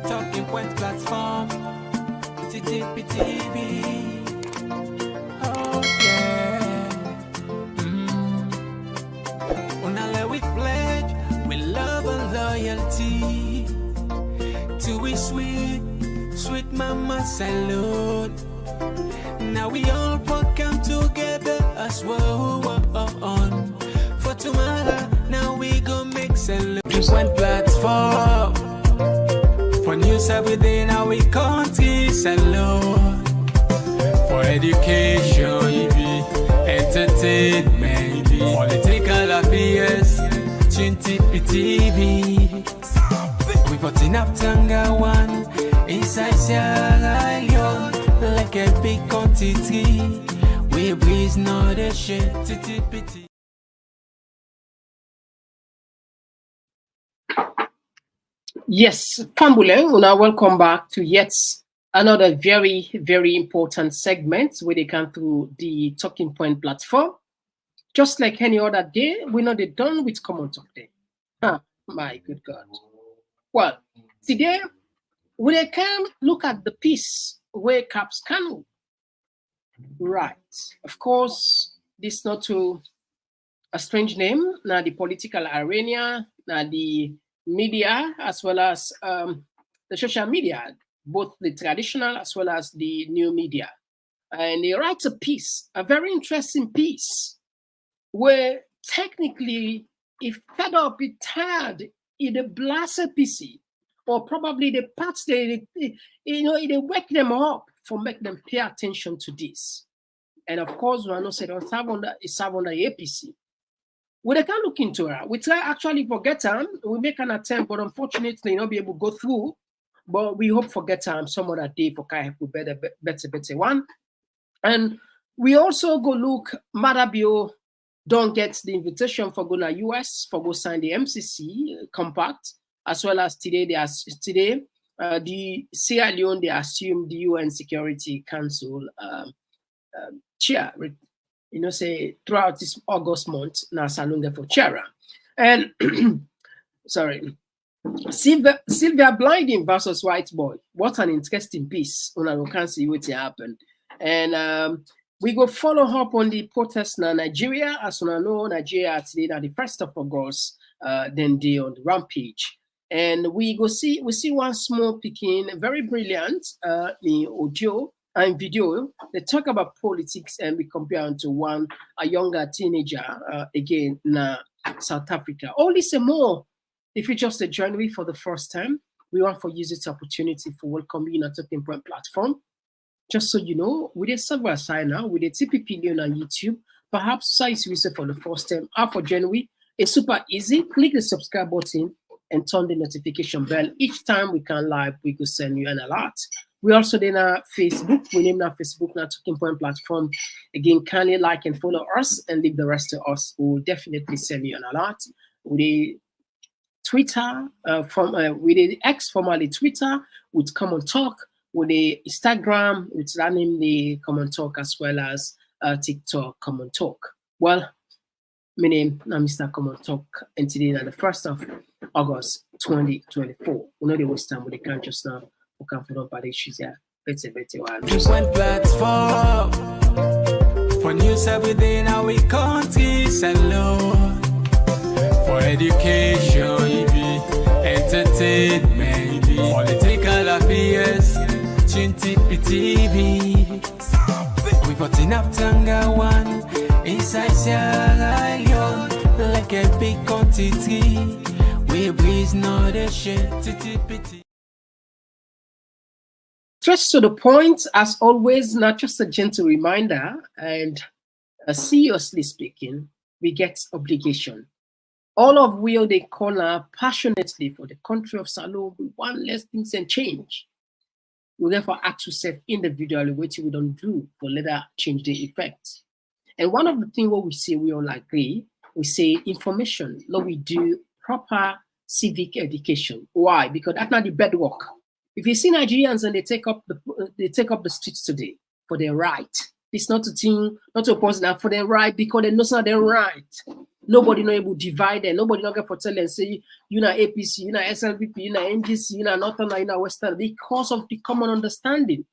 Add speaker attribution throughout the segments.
Speaker 1: Talking Point platform, TTPTV. Oh yeah. Unale we pledge, we love and loyalty. To we sweet, sweet mama salute. Now we all come together as well. For tomorrow, now we go make salute. One platform for news every day. Now we country salute. For education, entertainment, political affairs, TTPTV. We put enough Tanga one inside Sierra Leone like a big quantity. We breeze not a shit. TTPT.
Speaker 2: Yes, Pambule, now welcome back to yet another very, very important segment where they come through the Talking Point platform. Just like any other day, we're not done with Komon-Tok Day. My good God. Well, today we can look at the piece where Kabs Kanu. Right. Of course, this is not to a strange name. Now the political arena, now the media, as well as the social media, both the traditional as well as the new media. And he writes a piece, a very interesting piece, where technically if fed up, it tired, it blast PC, or probably the parts they wake them up for make them pay attention to this. And of course, we know said it's on the APC. We can look into it. We try actually forget time. We make an attempt, but unfortunately not be able to go through. But we hope forget time some other day for kind of better one. And we also go look Madabio don't get the invitation for going to US for go sign the MCC compact, as well as today the Sierra Leone they assume the UN Security Council chair. Say throughout this August month, now Salunga for chair. And sorry, Sylvia Blinding versus White Boy. What an interesting piece. We can see what happened. And we go follow up on the protest in Nigeria. As we know, Nigeria today at the 1st of August, then they on the rampage. And we see one small picking, very brilliant, in audio and video. They talk about politics and we compare to a younger teenager, again, in South Africa. All this and more. If you just join me for the first time, we want to use this opportunity for welcoming you on Talking Point platform. Just so you know, with a server sign now, with a TPP on YouTube, perhaps size user for the first time, for January, it's super easy. Click the subscribe button and turn the notification bell. Each time we can live, we could send you an alert. We also then our Facebook. We name our Facebook now Talking Point platform. Again, kindly like and follow us and leave the rest of us. We will definitely send you an alert. With the Twitter, with the X, formerly Twitter, with Komon-Tok, with the Instagram, it's running the Komon-Tok as well as TikTok Komon-Tok. Well, my name is Mr. Komon-Tok, and today is the 1st of August 2024. We know the waste time, but they can't just now. We can't put up the issues here. Better.
Speaker 1: One platform for news every day. Now we country salute. For education, entertainment, political affairs, TTPTV. We put enough Tanga one inside Sierra Leone like a big quantity. We breeze not a shit. TTPT.
Speaker 2: Straight to the point, as always, not just a gentle reminder, and seriously speaking, we get obligation. All of we they call passionately for the country of Salou, we want less things and change. We therefore act to self individually, which we don't do for later change the effect. And one of the things what we say we all agree, we say information, no, we do proper civic education. Why? Because that's not the bedrock. If you see Nigerians and they take up the streets today for their right, it's not a thing, not to oppose now for their right because they know it's not their right. Nobody not able to divide and nobody not get for tell and say you know APC, you know SLPP, you know NGC, you know Northern, you know Western, because of the common understanding.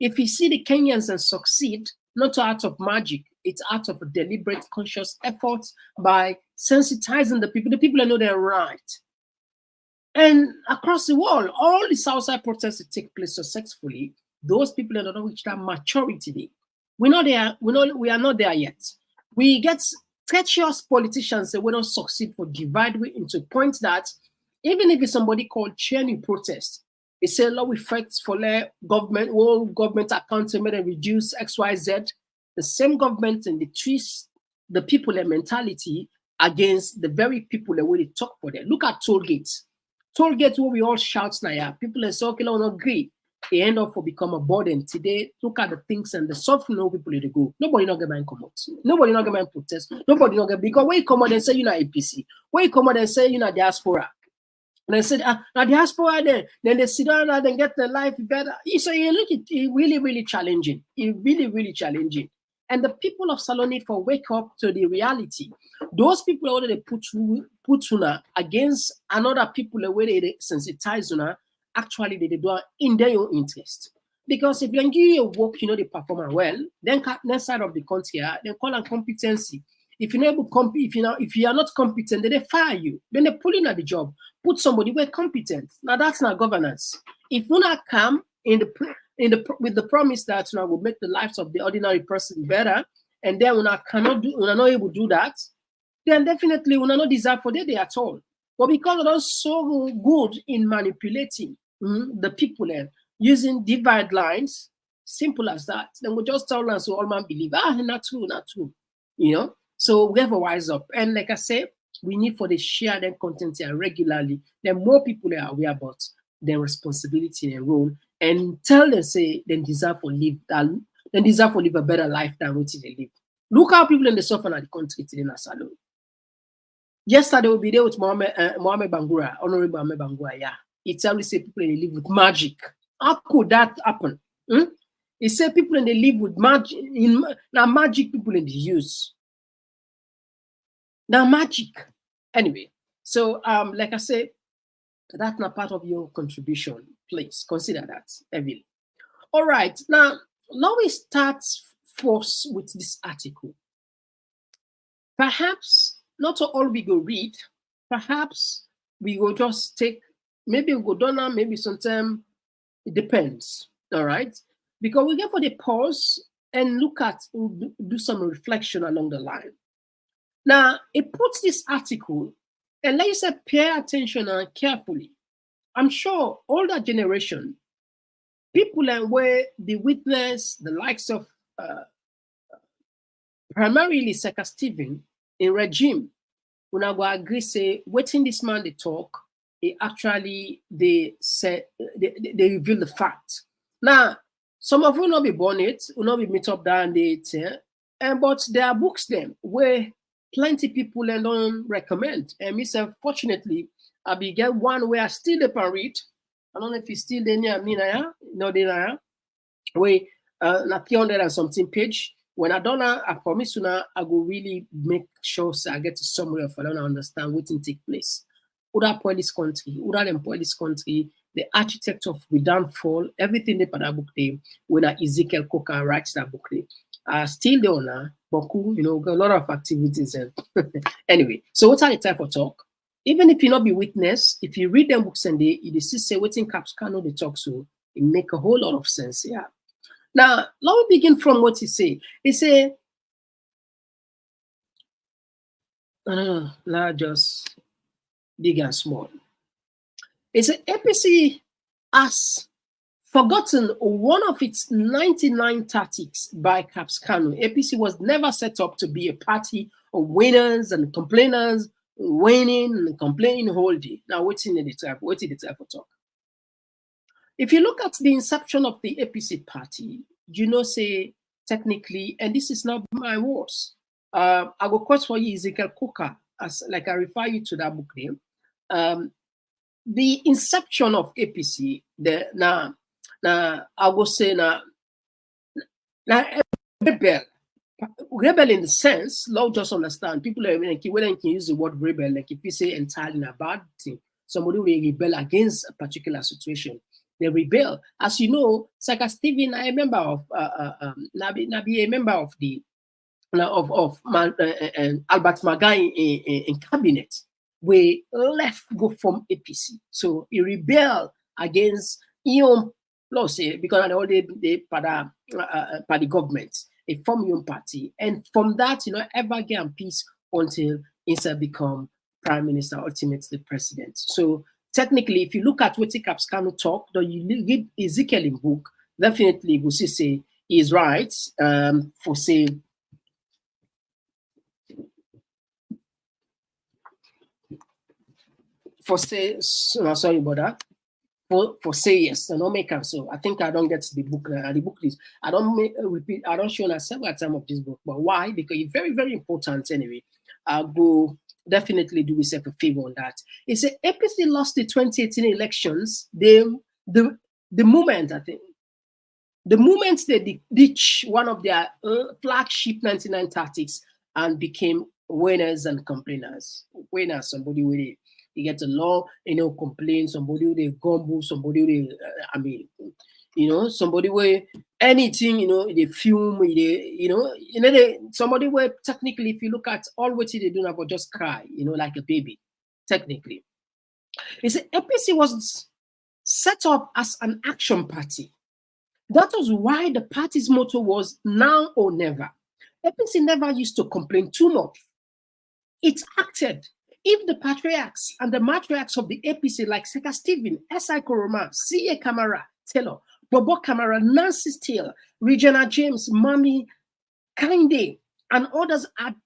Speaker 2: If you see the Kenyans and succeed, not out of magic, it's out of a deliberate, conscious effort by sensitizing the people know they're right. And across the world, all the Southside protests that take place successfully, those people that don't reach that maturity. We are not there yet. We get treacherous politicians that we don't succeed for divide we into points that even if it's somebody called cheering protest, they say law effects for government, world government accountability and reduce XYZ. The same government and they twist the people and mentality against the very people that we talk for them. Look at toll gates. Toll gates where we all shout now. People say, okay, I don't agree. They end up for become a burden. Today, look at the things and the suffering of people they go. Nobody not get mind come out. Nobody not get mind protest. Nobody not get, because when you come out and say you know APC, when you come out and say you know diaspora, and they said now diaspora then they sit down and then get their life better. So you look it really, really challenging. It really, really challenging. And the people of Saloni for wake up to the reality. Those people already put una against another people the way they sensitize una. Actually, they do it in their own interest. Because if you give you a work, you know they perform well, then next side of the country, they call on competency. If you're able to if you are not competent, then they fire you. Then they pull in at the job. Put somebody where competent. Now that's not governance. If you not come with the promise that you know, will make the lives of the ordinary person better, and then when I are not able to do that, then definitely we are not deserve for that day at all. But because they're so good in manipulating the people and using divide lines, simple as that, then we just tell them so all man believe, not true, you know. So we have to wise up. And like I say, we need for the share their content here regularly. Then more people are aware about their responsibility and role, and tell them say they deserve to live a better life than what they live. Look how people in the southern the country today in Salon. Yesterday we'll be there with Mohammed Bangura, Honorable Mohammed Bangura. Yeah, he tell me say people they live with magic. How could that happen? He said people in they live with magic. Now magic people in the use. Now magic. Anyway, so like I said, that's not part of your contribution. Please consider that heavily. All right, now we start first with this article. Perhaps not all we go read. Perhaps we will just take. Maybe we go down. Maybe sometime it depends. All right, because we get for the pause and look at do some reflection along the line. Now it puts this article. And like you said, pay attention and carefully. I'm sure older generation, people and where they witness the likes of primarily Seka Stephen in regime, when I go agree say, waiting this man they talk, they reveal the fact. Now, some of you will not be born it, will not be meet up down there, but there are books them where plenty people and don't recommend. And myself, fortunately, I be get one where I still read. I don't know if it's still there near me now. No, there where na 300 and something page. When I don't know, I promise you now, I will really make sure so I get a summary of I don't understand what take place. Would I point this country? Would I employ this country? The architect of the downfall, everything they put that book there. When Ezekiel Coker writes that book there. Still there now. Boku, you know, got a lot of activities and anyway. So what are the type of talk? Even if you not be witness, if you read them books and they see say what in Kabs Kanu they talk so it make a whole lot of sense. Yeah. Now let me begin from what he say. He say, I don't know, not just big and small. He said APC has forgotten one of its 99 tactics by Kabs Kanu. APC was never set up to be a party of winners and complainers, winning and complaining whole day. Now, what's in the type of talk? If you look at the inception of the APC party, you know, say technically, and this is not my words. I will quote for you Ezekiel Coker, as like I refer you to that book name. The inception of APC, now I will say now rebel rebel in the sense, Lord just understand. People are like when can use the word rebel, like if you say entirely a bad thing, somebody will rebel against a particular situation. They rebel. As you know, Saka Stephen, I remember of Nabi, a member of the Albert Magai in cabinet. We left go from APC. So he rebelled against Ion Plus because all they para the government, a form your party. And from that, ever get peace until instead become prime minister, ultimately president. So technically, if you look at what Kabs Kanu talk, though you read Ezekiel in book, definitely we see say he is right for saying sorry about that. For say yes, and not make so. I think I don't get the book. The book is I don't repeat. I don't show that several times of this book. But why? Because it's very very important anyway. I'll go definitely do yourself a favor on that. It's a APC lost the 2018 elections. The moment I think the moment they ditched one of their flagship 99 tactics and became winners and complainers. Winners, somebody with it. You get a law, complain, somebody with a gumbo, somebody with somebody with anything, they fume, somebody where technically, if you look at all what they do now, but just cry, like a baby, technically. It's APC was set up as an action party. That was why the party's motto was now or never. APC never used to complain too much. It acted. If the patriarchs and the matriarchs of the APC, like Seka Stephen, S.I. Koroma, C.A. Kamara, Taylor, Bobo Kamara, Nancy Steele, Regina James, Mami Kinde, and others are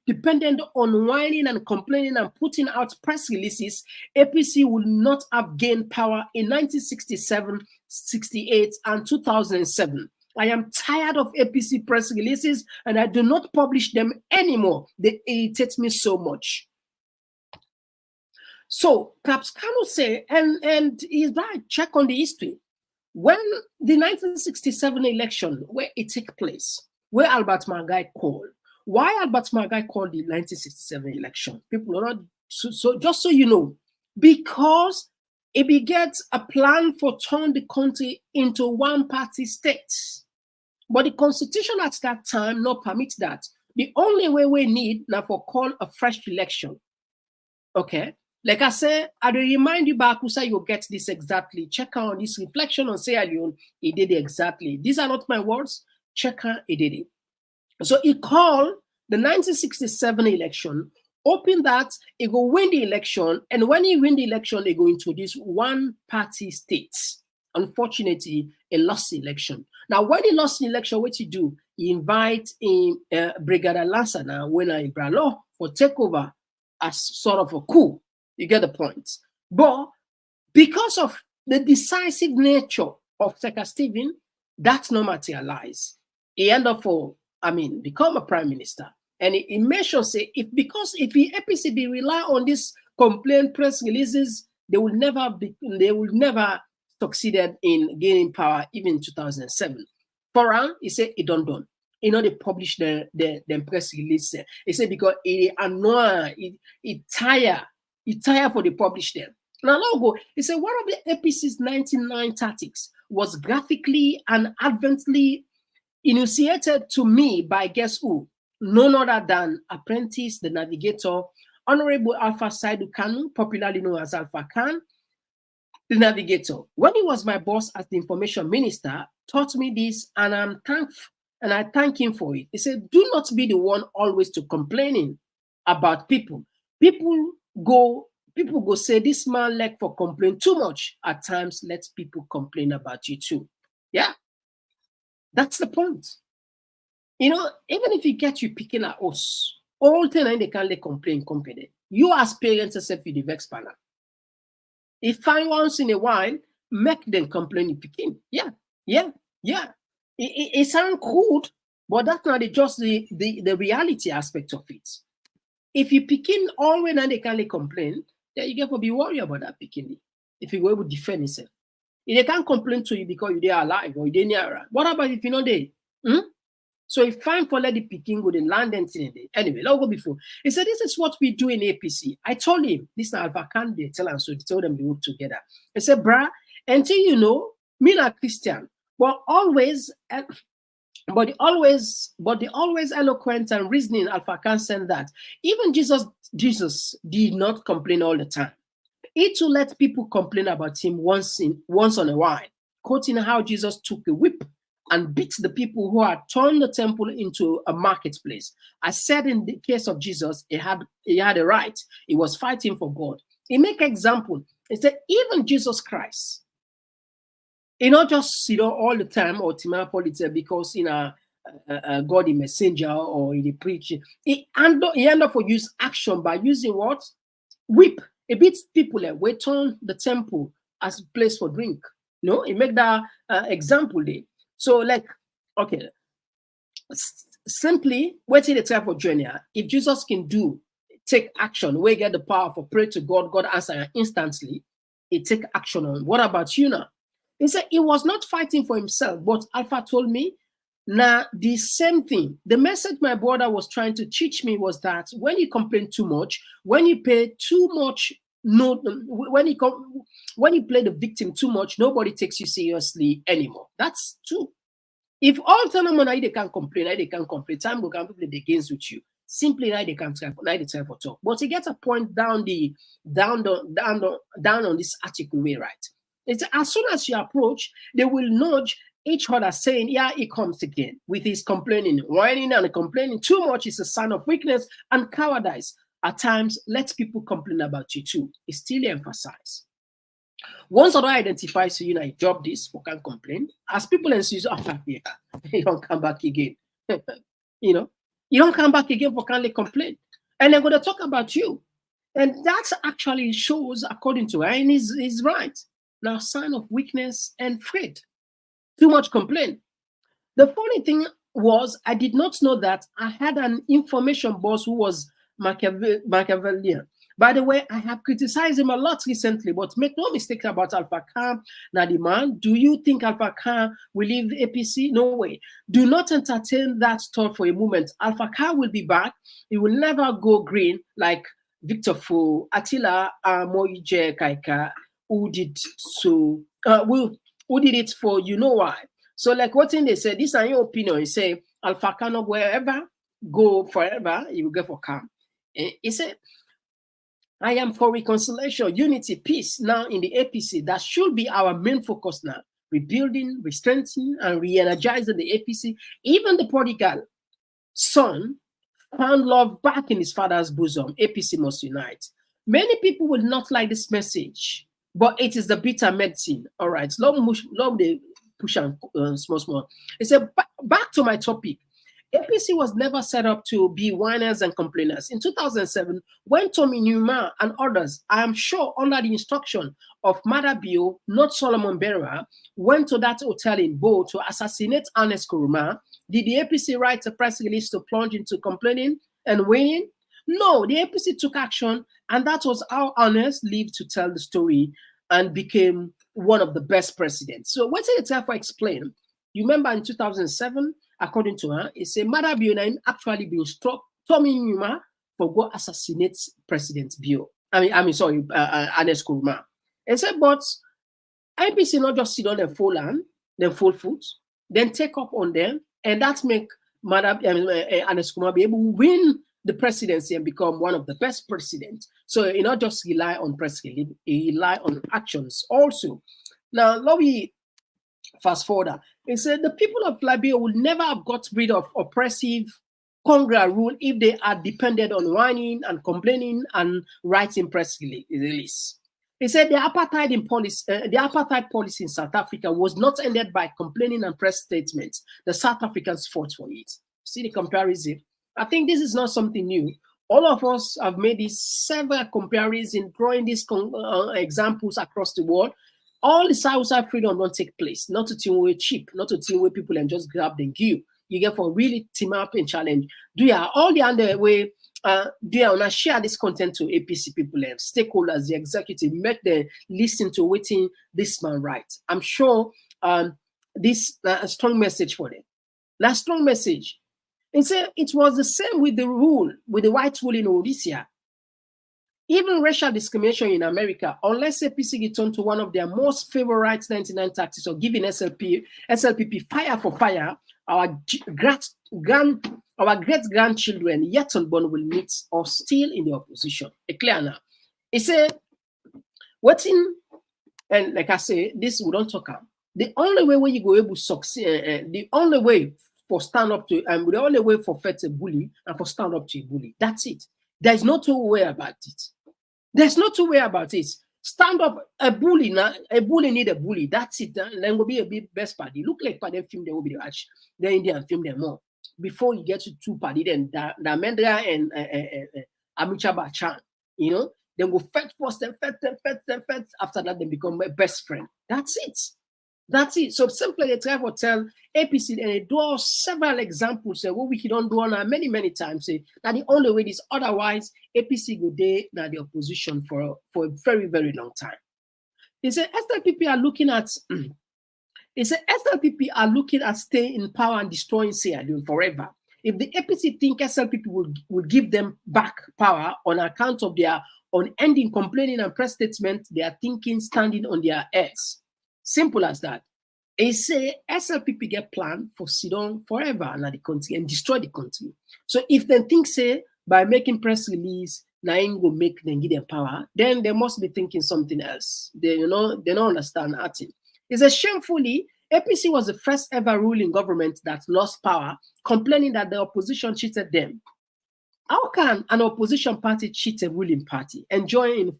Speaker 2: dependent on whining and complaining and putting out press releases, APC would not have gained power in 1967, 68, and 2007. I am tired of APC press releases and I do not publish them anymore. They irritate me so much. So Kabs Kanu say, and he's right, check on the history. When the 1967 election, where it took place, where Albert Magai called, why Albert Magai called the 1967 election? People are not, so just so you know, because it begets a plan for turn the country into one-party state. But the constitution at that time not permit that. The only way we need now for call a fresh election. Okay? Like I said, I will remind you back, Usa, you'll get this exactly. Check out this reflection on Sierra Leone. He did it exactly. These are not my words. Check out, he did it. So he called the 1967 election, hoping that he will win the election. And when he win the election, they go into this one-party state. Unfortunately, he lost the election. Now, when he lost the election, what he do? He invite in Brigadier Lancer now, when I Bralo for takeover as sort of a coup. You get the point. But because of the decisive nature of Seka Stephen, that's not materialized. He end up become a prime minister. And he mentions if the APC be rely on this complaint press releases, they will never succeeded in gaining power even in 2007. For him, he said it done. They publish the press release. He said because it annoy, it tire for the publish them. Now logo, he said one of the APC's 99 tactics was graphically and advently initiated to me by guess who? None other than Apprentice, the Navigator, Honorable Alpha Saidu Kanu, popularly known as Alpha Khan, the Navigator. When he was my boss as the information minister, taught me this, and I'm thankful, and I thank him for it. He said, do not be the one always to complaining about people. People go say this man like for complain too much. At times, let people complain about you too. Yeah, that's the point. Even if you get you picking at us, all the time they can't complain company. You as parents yourself you the vex panel. If I once in a while, make them complain you picking. Yeah. It sounds crude, but that's not just the reality aspect of it. If you picking always and they can't complain, then you get to be worried about that picking. If you go able to defend yourself. If they can't complain to you because you're there alive or you're near, what about if you're not there? So if fine for let the picking go the land and thing. Anyway, let's go before. He said, this is what we do in APC. I told him, this is Alpha candidate, tell him, so they told them they work together. He said, bruh, until you know, me not Christian, but always, but the always eloquent and reasoning Alpha can send that. Even Jesus did not complain all the time. He too let people complain about him once on a while, quoting how Jesus took a whip and beat the people who had turned the temple into a marketplace. I said in the case of Jesus, he had a right. He was fighting for God. He make example. He said, even Jesus Christ, he not just all the time or politics because God in messenger or in the preaching. He end up for use action by using what? Whip. It beats people like we turn the temple as a place for drink. No, he make that example there. So, like, okay, simply waiting the time for journey. If Jesus can take action, we get the power for pray to God, God answer instantly. He take action on. What about you now? He said he was not fighting for himself, but Alpha told me, now the same thing. The message my brother was trying to teach me was that when you complain too much, when you pay too much, when you play the victim too much, nobody takes you seriously anymore. That's true. If all time they can complain, time will come people against with you. Simply they can try for talk. But to get a point down on this article way, right? It's as soon as you approach, they will nudge each other saying, yeah, he comes again with his complaining, whining and complaining too much is a sign of weakness and cowardice. At times, let people complain about you too. It's still emphasized. Once other identifies you, I job this, for can't complain. As people insist, you don't come back again. You don't come back again for can't complain. And they're going to talk about you. And that actually shows, according to her, and he's right. Now, sign of weakness and fret. Too much complaint. The funny thing was, I did not know that I had an information boss who was Machiavellian. By the way, I have criticized him a lot recently, but make no mistake about Alpha Khan. Nadiman, do you think Alpha Khan will leave APC? No way. Do not entertain that thought for a moment. Alpha Khan will be back. He will never go green like Victor Fu, Attila Moije Kaika, who did it for you know why. So like what thing they said, this is your opinion. He say Alpha Khan wherever go forever, he will go for calm. He said, I am for reconciliation, unity, peace now in the APC. That should be our main focus now. Rebuilding, re-strengthening, and re-energizing the APC. Even the prodigal son found love back in his father's bosom. APC must unite. Many people will not like this message, but it is the bitter medicine. All right, love the push and small. He said, back to my topic. APC was never set up to be whiners and complainers. In 2007, when Tommy Newman and others, I am sure under the instruction of Madabio, not Solomon Berra, went to that hotel in Bo to assassinate Ernest Koroma, did the APC write a press release to plunge into complaining and winning? No, the APC took action, and that was how Ernest lived to tell the story and became one of the best presidents. So what did it have to explain? You remember in 2007, according to her, it said Mother Bio actually been struck Tommy Newman for go assassinate President Bio. Ernest Koroma. And said, but IPC not just sit on their full land, their full foot, then take up on them, and that make Ernest Koroma be able to win the presidency and become one of the best presidents. So he not just rely on press release, he rely on actions also. Now, let me fast forward. It said the people of Liberia would never have got rid of oppressive Congress rule if they had depended on whining and complaining and writing press release. He said the apartheid policy in South Africa was not ended by complaining and press statements. The South Africans fought for it. See the comparison? I think this is not something new. All of us have made these several comparisons, drawing these examples across the world. All the outside freedom don't take place. Not to team way cheap, not to team way people and just grab and give. You get for really team up and challenge. Do you all the other way? Do you wanna share this content to APC people and stakeholders, the executive, make them listen to waiting this man right? I'm sure this a strong message for them. That strong message. And say it was the same with the white rule in Odisha. Even racial discrimination in America, unless APC returned to one of their most favorite 99 tactics of giving SLPP fire for fire, our great-grandchildren yet unborn will meet or still in the opposition. It's clear now. He said, and like I say, this we don't talk about. The only way where you go able to succeed, the only way for stand up to, the only way for fight a bully and for stand up to a bully. That's it. There's no two way about it. There's no two way about it. Stand up a bully now. A bully need a bully. That's it. Then will be a bit best party. Look like for them film they will be watch. The Indian film them more before you get to two party. Then Damendra and Amicha Bachan, you know, then go fight first, then fight. After that, they become my best friend. That's it. That's it. So simply they try to tell APC and they draw several examples what we don't do on many times. Say that the only way is otherwise APC go there now the opposition for a very, very long time. They say SLPP are looking at staying in power and destroying Sierra Leone forever. If the APC think SLPP will give them back power on account of their unending complaining and press statement, they are thinking standing on their heads. Simple as that. They say SLPP get planned for sit down forever in the country and destroy the country. So if they think say by making press release, now go make them give them power, then they must be thinking something else. They don't understand nothing. It's a shamefully APC was the first ever ruling government that lost power, complaining that the opposition cheated them. How can an opposition party cheat a ruling party, enjoying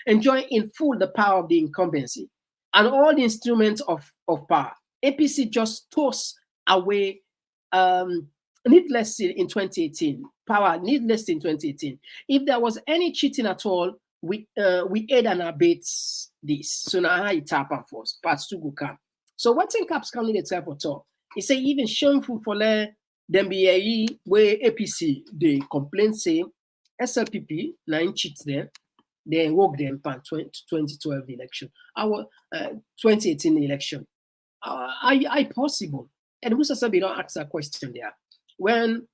Speaker 2: in full the power of the incumbency and all the instruments of power? APC just tossed away needlessly in 2018. Power needlessly in 2018. If there was any cheating at all, we aid and abet this. So now how it happen first? Parts 2 go come. So what's in Kabs Kanu the type of talk? He say even shameful for them be where APC they complain say SLPP 9 cheats them, they woke them in 2012 election, our 2018 election. Are possible? And who says we don't ask a question there? When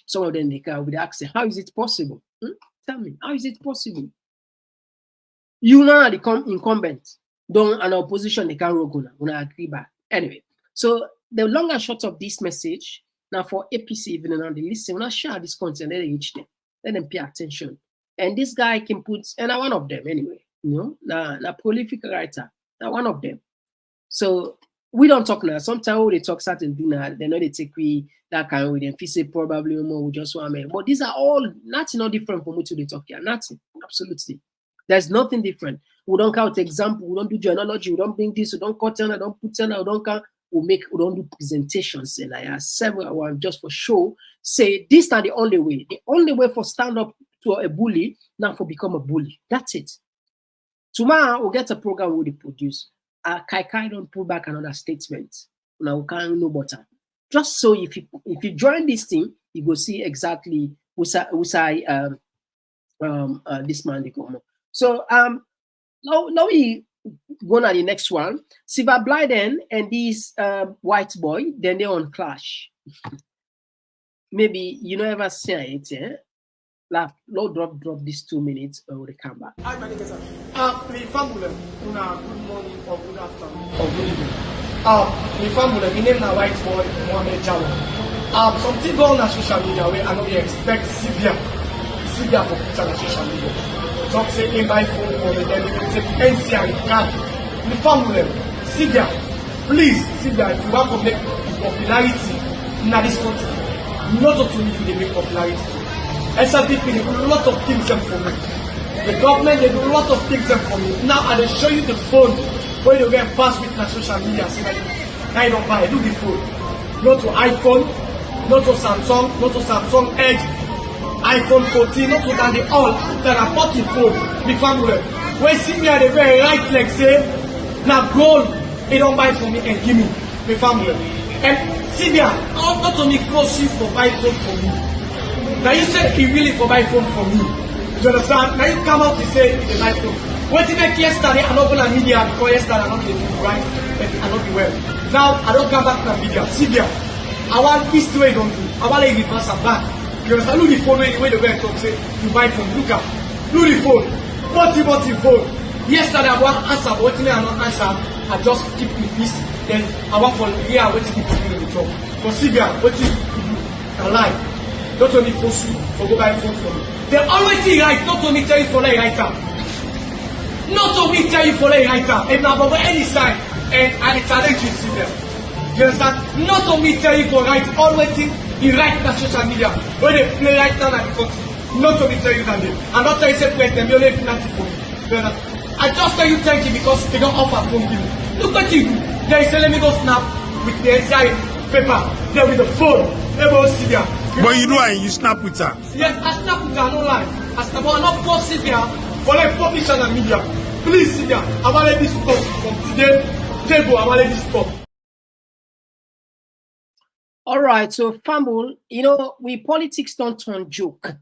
Speaker 2: some of them they will ask, how is it possible? Tell me, how is it possible? You know the incumbent, don't an opposition they can't gonna agree back. Anyway, so the long and short of this message. Now for APC, even on the listen, when I share this content, let them reach them, let them pay attention. And this guy can put, and I'm one of them anyway, you know, na prolific writer, now one of them. So we don't talk now. Sometimes they talk certain things, they know they take that kind of way. Then if say probably more, we just want to. But these are all nothing different from what they talk here. Nothing, absolutely. There's nothing different. We don't count example, we don't do genealogy, we don't bring this, we don't cut down, we don't put down, we don't count. We don't do presentations, and I have several ones just for show. Say this is not the only way. The only way for stand up to a bully, now for become a bully. That's it. Tomorrow we'll get a program we produce. Kai don't pull back another statement. Now we can't know better. Just so if you join this thing, you go see exactly this man they come. So now we go on the next one. Silver Blyden and this white boy, then they on clash. Maybe you know ever say it, eh? Like, Lord drop this 2 minutes or the come back.
Speaker 3: Hi, my name is my family, good morning or good afternoon or good evening. My family, my name is white boy Mohammed Jawa. Something going on social media where I know we expect Sibia for picture on social media. Talk say in my phone for me, then we will take NCI card. My family, Sibia, please, Sibia, if you want to make popularity in this country, not only do they make popularity. SLPP, they do a lot of things for me. The government, they do a lot of things for me. Now, I will show you the phone where you get passed with my social media. So now you don't buy it. Look the phone. Not to iPhone, not to Samsung Edge, iPhone 14, not to that they all. That are 40 phone, the family. When see me at the very right leg, say, now gold, they don't buy for me and give me, the family. And see me, not only close you for buy phone for me. Now you said he really for buy phone for me. You understand? Now you come out to say it's a buy phone. What did I make yesterday? I'm not going to media because yesterday I'm not getting right and I'm not well. Now I don't come back to media. Sibia, I want history don't do. I want to reverse and back. You understand? Look the phone when the guy talk say you buy phone. Look at. Look the phone. What the phone? Yesterday I want answer, but what I not answer. I just keep the peace. Then I want for here what people do in the job. Consider what you can lie. Not only force you for go buy phone for me. They always right, not only tell you for the right time. Not only tell you for the right time. And now about any sign and I challenge you see them. You understand? Not only tell you for right, always you right on social media. When they play right now at the country. Not only tell you that day. I'm not telling you say president, you only nothing for me. I just tell you thank you because they don't offer phone bill. Look what you do. They say let me go snap with the inside paper. Then with the phone. Everybody see there.
Speaker 4: But you do it, you snap with her.
Speaker 3: Yes, I snap with her, no lie. I snap, but I'm not post it there for like publish on the media. Please sit there. I want to let this stop from today. Table, I want to let this stop.
Speaker 2: All right, so Fumble, you know, we politics don't turn joke.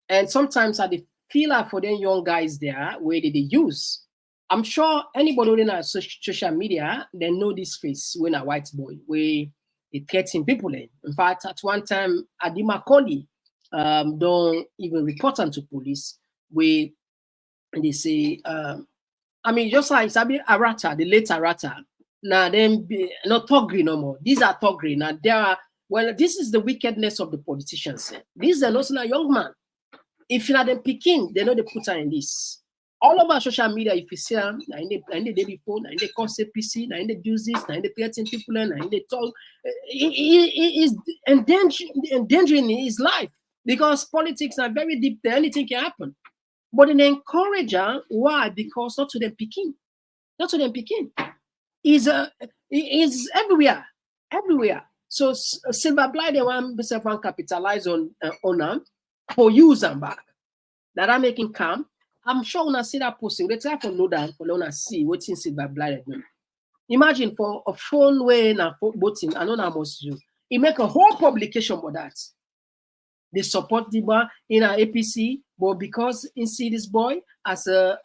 Speaker 2: And sometimes I feel like for them young guys there, where did they use? I'm sure anybody who on social media, they know this face when a white boy, where they threaten people in. In fact, at one time, Adima Koli don't even report them to police, where they say, I mean, just like Sabi Arata, the late Arata, now them not Togri no more. These are Togri. Now there are, well, this is the wickedness of the politicians. This is also a young man. If you're them picking, they know they put her in this. All over social media, if you see them, in the day before, in the concept PC, in the do this, in the threatening people, in the talk, he is endangering his life because politics are very deep there. Anything can happen. But in encourager, why? Because not to them picking. Not to them picking. Is everywhere. Everywhere. So Silver Blind, they want to capitalize on them for use and back. That are making calm. I'm sure when I see that posting, they try to know that for when I see what's in Silver Blind. Imagine for a phone way and a voting, I don't know how much to do. He make a whole publication for that. They support the boy in our APC, but because he see this boy as a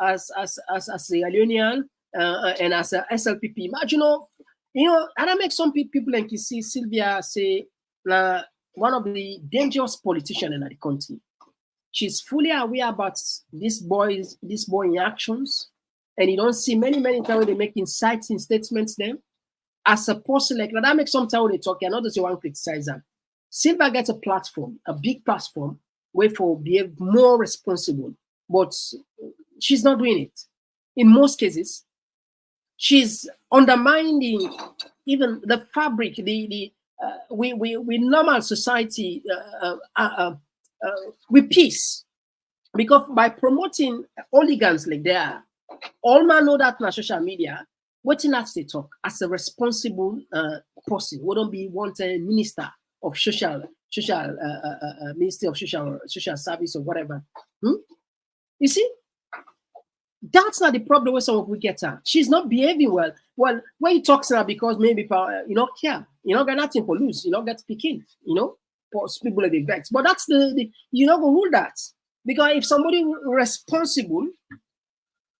Speaker 2: Union and as a SLPP, imagine you know, and I make some people like you see Sylvia say one of the dangerous politicians in the country. She's fully aware about this boy in actions, and you don't see many times they make inciting statements then. As a person like that makes some time when they talk, and not just you want to criticize them. Silva gets a platform, a big platform, where for behave more responsible, but she's not doing it. In most cases, she's undermining even the fabric, we normal society with peace, because by promoting hooligans like that, all man know that on social media, what in they talk as a responsible person, wouldn't be wanted minister of social ministry of social service or whatever. You see, that's not the problem where some of we get her. She's not behaving well. Well, when you talk to her because maybe you don't care, you don't get nothing for lose, you don't get speaking, you know, people are vexed. But that's the you not gonna rule that, because if somebody responsible,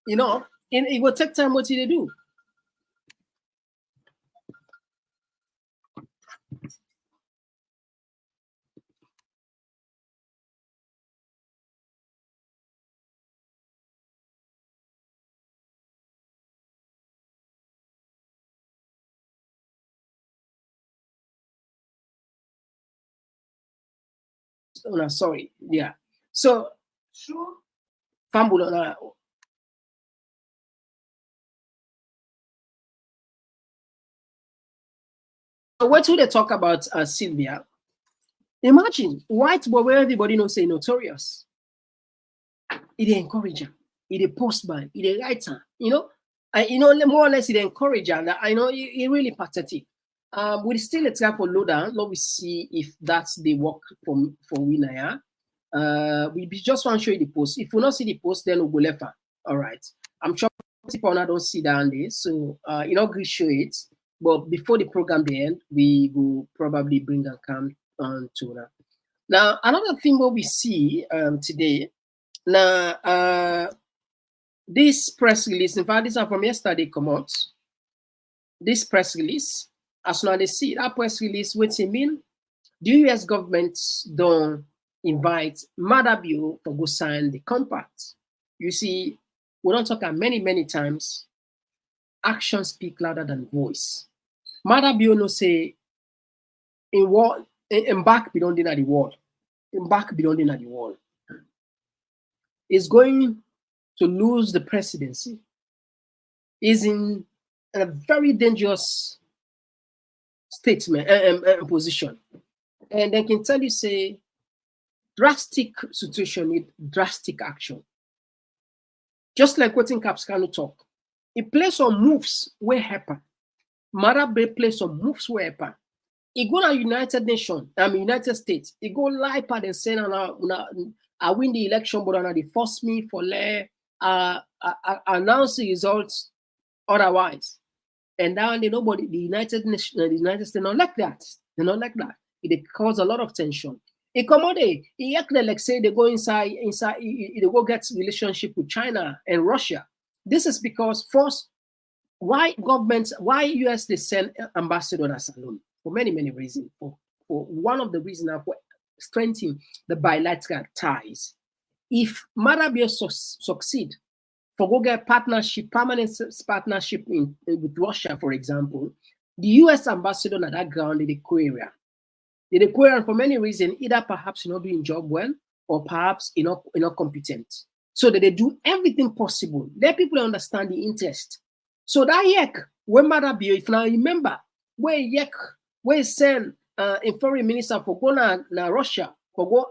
Speaker 2: you know, it will take time. What do they do? Oh, no, sorry. Yeah. So, sure. Fumble on So what do they talk about Sylvia? Imagine white boy where everybody knows say notorious. It encourage her. It post by. It write her. You know, more or less it encourage her. I know it really pathetic. We still a try for loader. Let me see if that's the work for winner. We just want to show you the post. If we not see the post, then we'll go left. All right. I'm sure people don't see down there, so you know, we show it. But before the program the end, we will probably bring and come on to that. Now, another thing what we see today. Now, this press release. In fact, these are from yesterday. Come out. This press release. as soon as they see that press release, what's it mean? The US government don't invite Madabio to go sign the compact. You see, we don't talk many times. Actions speak louder than voice. Madabio no say embark beyond the wall. Embark beyond the wall. Is going to lose the presidency. Is in a very dangerous statement position. And they can tell you, say, drastic situation with drastic action. Just like what in Kabs Kanu talk. He plays some moves where happen. Marabe plays some moves where happen. He go to United States. He go lie part and say, I win the election, but they force me for announce the results otherwise. And now nobody, the United States don't like that. They don't like that. It cause a lot of tension. He come out there, he act like say they go inside, they go get relationship with China and Russia. This is because first, why US they send ambassadors alone? For many reasons. For one of the reasons for strengthening the bilateral ties. If Marabio succeed, for go get permanent partnership with Russia, for example, the US ambassador at that ground, the Korea. The Korean for many reasons, either perhaps not doing job well or perhaps not competent. So that they do everything possible. Let people understand the interest. So that yek, when Marabio, if now remember, where send a foreign minister for go na Russia for go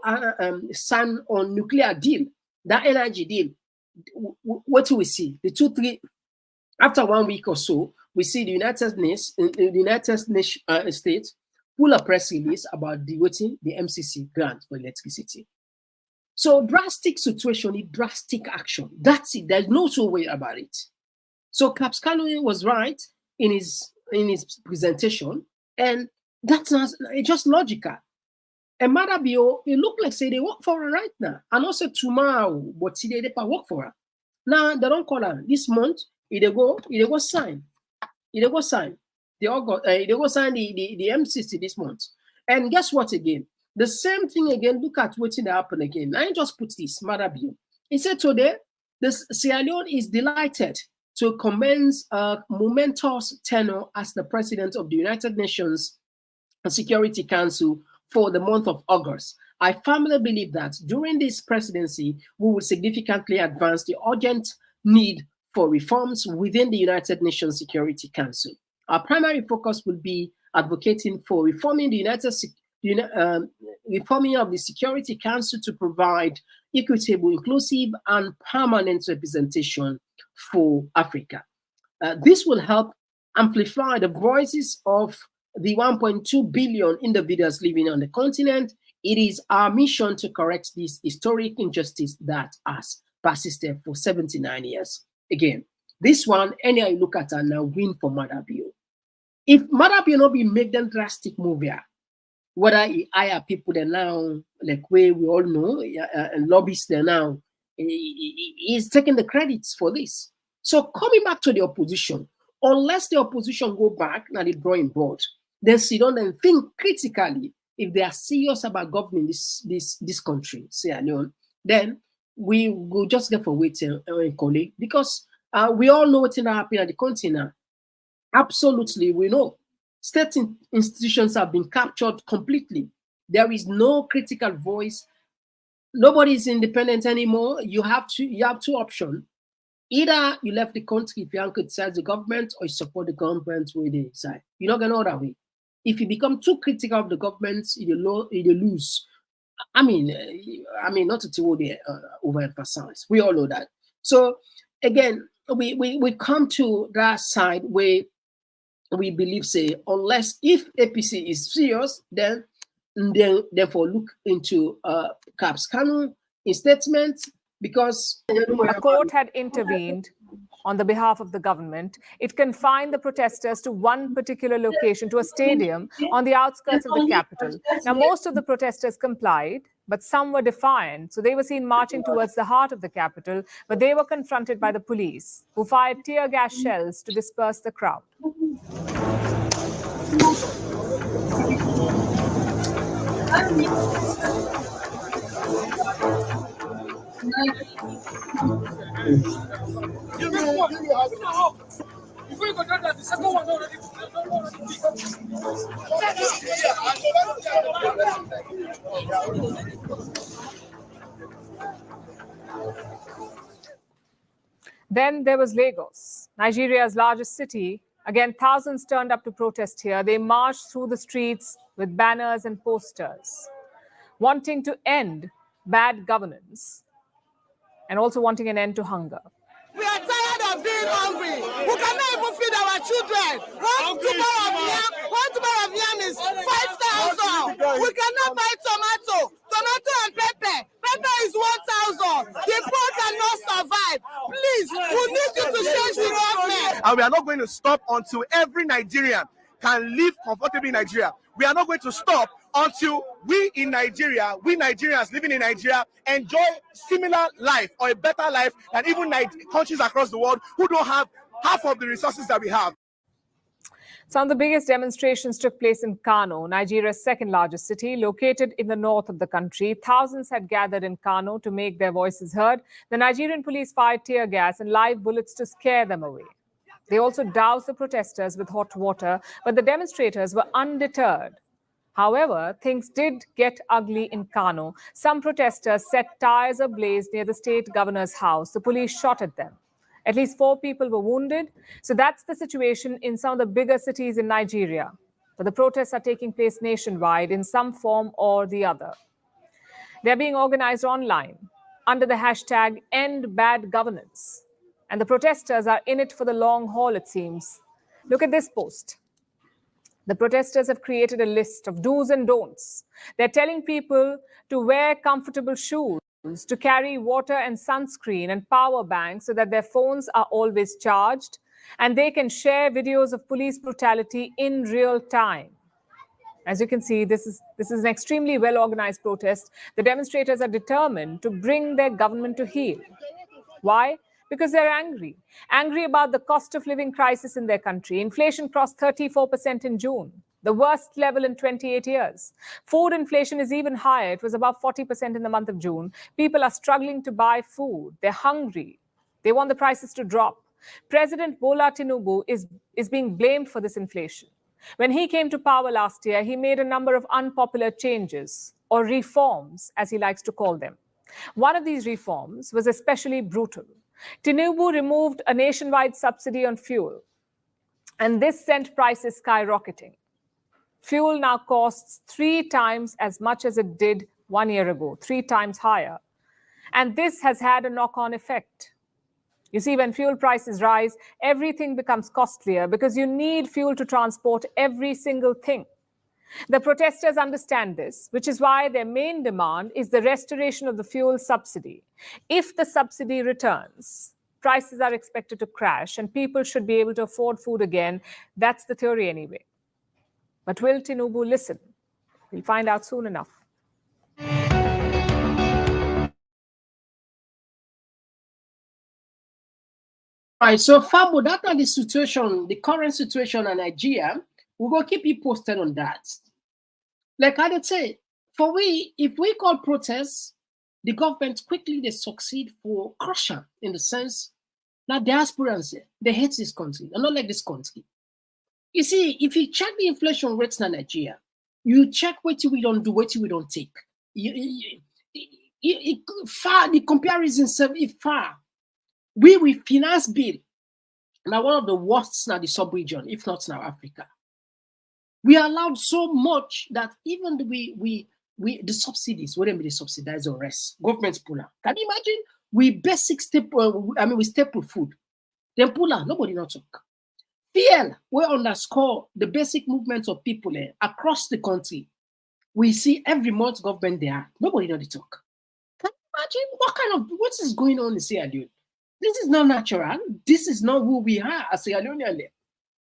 Speaker 2: sign on nuclear deal, that energy deal. What do we see? The 2-3 after 1 week or so, we see the United States pull a press release about the MCC grant for electricity. So drastic situation, drastic action. That's it. There's no two way about it. So Kabs Kanu was right in his presentation, and that's not, it's just logical. And Marabio, it look like say they work for her right now, and also tomorrow, but today they work for her. Now they don't call her this month. They go sign. They go sign. They go sign the MCC this month. And guess what again? The same thing again. Look at what's to happen again. I just put this Marabio. He said today, Sierra Leone is delighted to commence a momentous tenure as the president of the United Nations Security Council for the month of August. I firmly believe that during this presidency, we will significantly advance the urgent need for reforms within the United Nations Security Council. Our primary focus will be advocating for reforming reforming of the Security Council to provide equitable, inclusive, and permanent representation for Africa. This will help amplify the voices of the 1.2 billion individuals living on the continent. It is our mission to correct this historic injustice that has persisted for 79 years. Again, this one, any I look at now, win for Marabio. If Marabio not be make them drastic move here, whether he hire people there now, like we all know, and lobbyists there now, he's taking the credits for this. So coming back to the opposition, unless the opposition go back now the drawing board, then sit down and think critically if they are serious about governing this country, Sierra Leone, then we will just get for waiting, colleague, because we all know what's happening at the continent. Absolutely, we know. State institutions have been captured completely. There is no critical voice. Nobody is independent anymore. You have two options. Either you left the country if you don't criticize the government, or you support the government where they decide. You're not going to know that way. If you become too critical of the government, you lose. I mean, not to overemphasize. We all know that. So again, we come to that side where we believe, say, unless if APC is serious, then therefore look into Kabs Kanu in statement, because
Speaker 5: a court had intervened on the behalf of the government. It confined the protesters to one particular location, to a stadium on the outskirts of the capital. Now, most of the protesters complied, but some were defiant. So they were seen marching towards the heart of the capital, but they were confronted by the police, who fired tear gas shells to disperse the crowd. Then there was Lagos, Nigeria's largest city. Again, thousands turned up to protest here. They marched through the streets with banners and posters, wanting to end bad governance and also wanting an end to hunger.
Speaker 6: We are tired of being hungry. We cannot even feed our children. One tuber of yam is 5,000. We cannot buy tomato and pepper. Pepper is 1,000. The poor cannot survive. Please, we need you to change the government.
Speaker 7: And we are not going to stop until every Nigerian can live comfortably in Nigeria. We are not going to stop until we in Nigeria, we Nigerians living in Nigeria, enjoy similar life or a better life than even countries across the world who don't have half of the resources that we have.
Speaker 5: Some of the biggest demonstrations took place in Kano, Nigeria's second largest city, located in the north of the country. Thousands had gathered in Kano to make their voices heard. The Nigerian police fired tear gas and live bullets to scare them away. They also doused the protesters with hot water, but the demonstrators were undeterred. However, things did get ugly in Kano. Some protesters set tires ablaze near the state governor's house. The police shot at them. At least 4 people were wounded. So that's the situation in some of the bigger cities in Nigeria. But the protests are taking place nationwide in some form or the other. They're being organized online under the hashtag End Bad Governance. And the protesters are in it for the long haul, it seems. Look at this post. The protesters have created a list of do's and don'ts. They're telling people to wear comfortable shoes, to carry water and sunscreen and power banks so that their phones are always charged, and they can share videos of police brutality in real time. As you can see, this is an extremely well-organized protest. The demonstrators are determined to bring their government to heel. Why? Because they're angry about the cost of living crisis in their country. Inflation crossed 34% in June, the worst level in 28 years. Food inflation is even higher. It was above 40% in the month of June. People are struggling to buy food. They're hungry. They want the prices to drop. President Bola Tinubu is being blamed for this inflation. When he came to power last year, he made a number of unpopular changes, or reforms, as he likes to call them. One of these reforms was especially brutal. Tinubu removed a nationwide subsidy on fuel, and this sent prices skyrocketing. Fuel now costs 3 times as much as it did 1 year ago, 3 times higher. And this has had a knock-on effect. You see, when fuel prices rise, everything becomes costlier because you need fuel to transport every single thing. The protesters understand this, which is why their main demand is the restoration of the fuel subsidy. If the subsidy returns, prices are expected to crash and people should be able to afford food again. That's the theory anyway. But will Tinubu listen? We'll find out soon enough.
Speaker 2: Right, so Fabo, that are the situation, the current situation in Nigeria. We're going to keep you posted on that. Like I did say, if we call protests, the government quickly, they succeed for crushing in the sense that diasporans, they hate this country. They're not like this country. You see, if you check the inflation rates in Nigeria, you check what we don't do, what we don't take. The comparison is far. We finance bill. Now one of the worst now the sub-region, if not now Africa. We are allowed so much that even the subsidies, whatever they subsidize or rest, governments pull out. Can you imagine? We basic staple, we staple food. Then pull out, nobody not talk. PL, we underscore the basic movements of people across the country. We see every month government there. Nobody not talk. Can you imagine what is going on in Sierra Leone? This is not natural. This is not who we are as Sierra Leonean.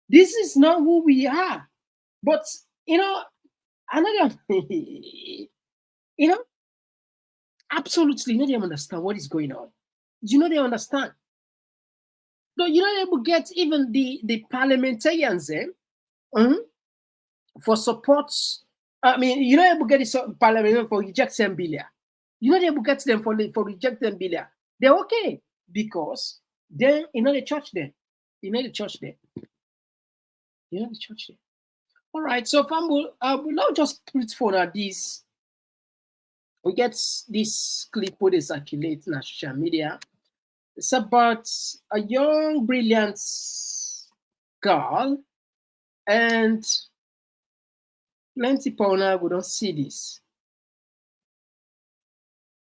Speaker 2: This is not who we are. But, another, absolutely, they understand what is going on. They understand. No, they will get even the parliamentarians, for support. I mean, you know, able to get this parliament for reject them bilia. You know, they able get them for reject them bilia. They're okay because then you know the church there. You know the church there. You know the church there. All right. So Pambo, we'll now just put for this. We get this clip where they circulate on social media. It's about a young, brilliant girl, and plenty people now we don't see this.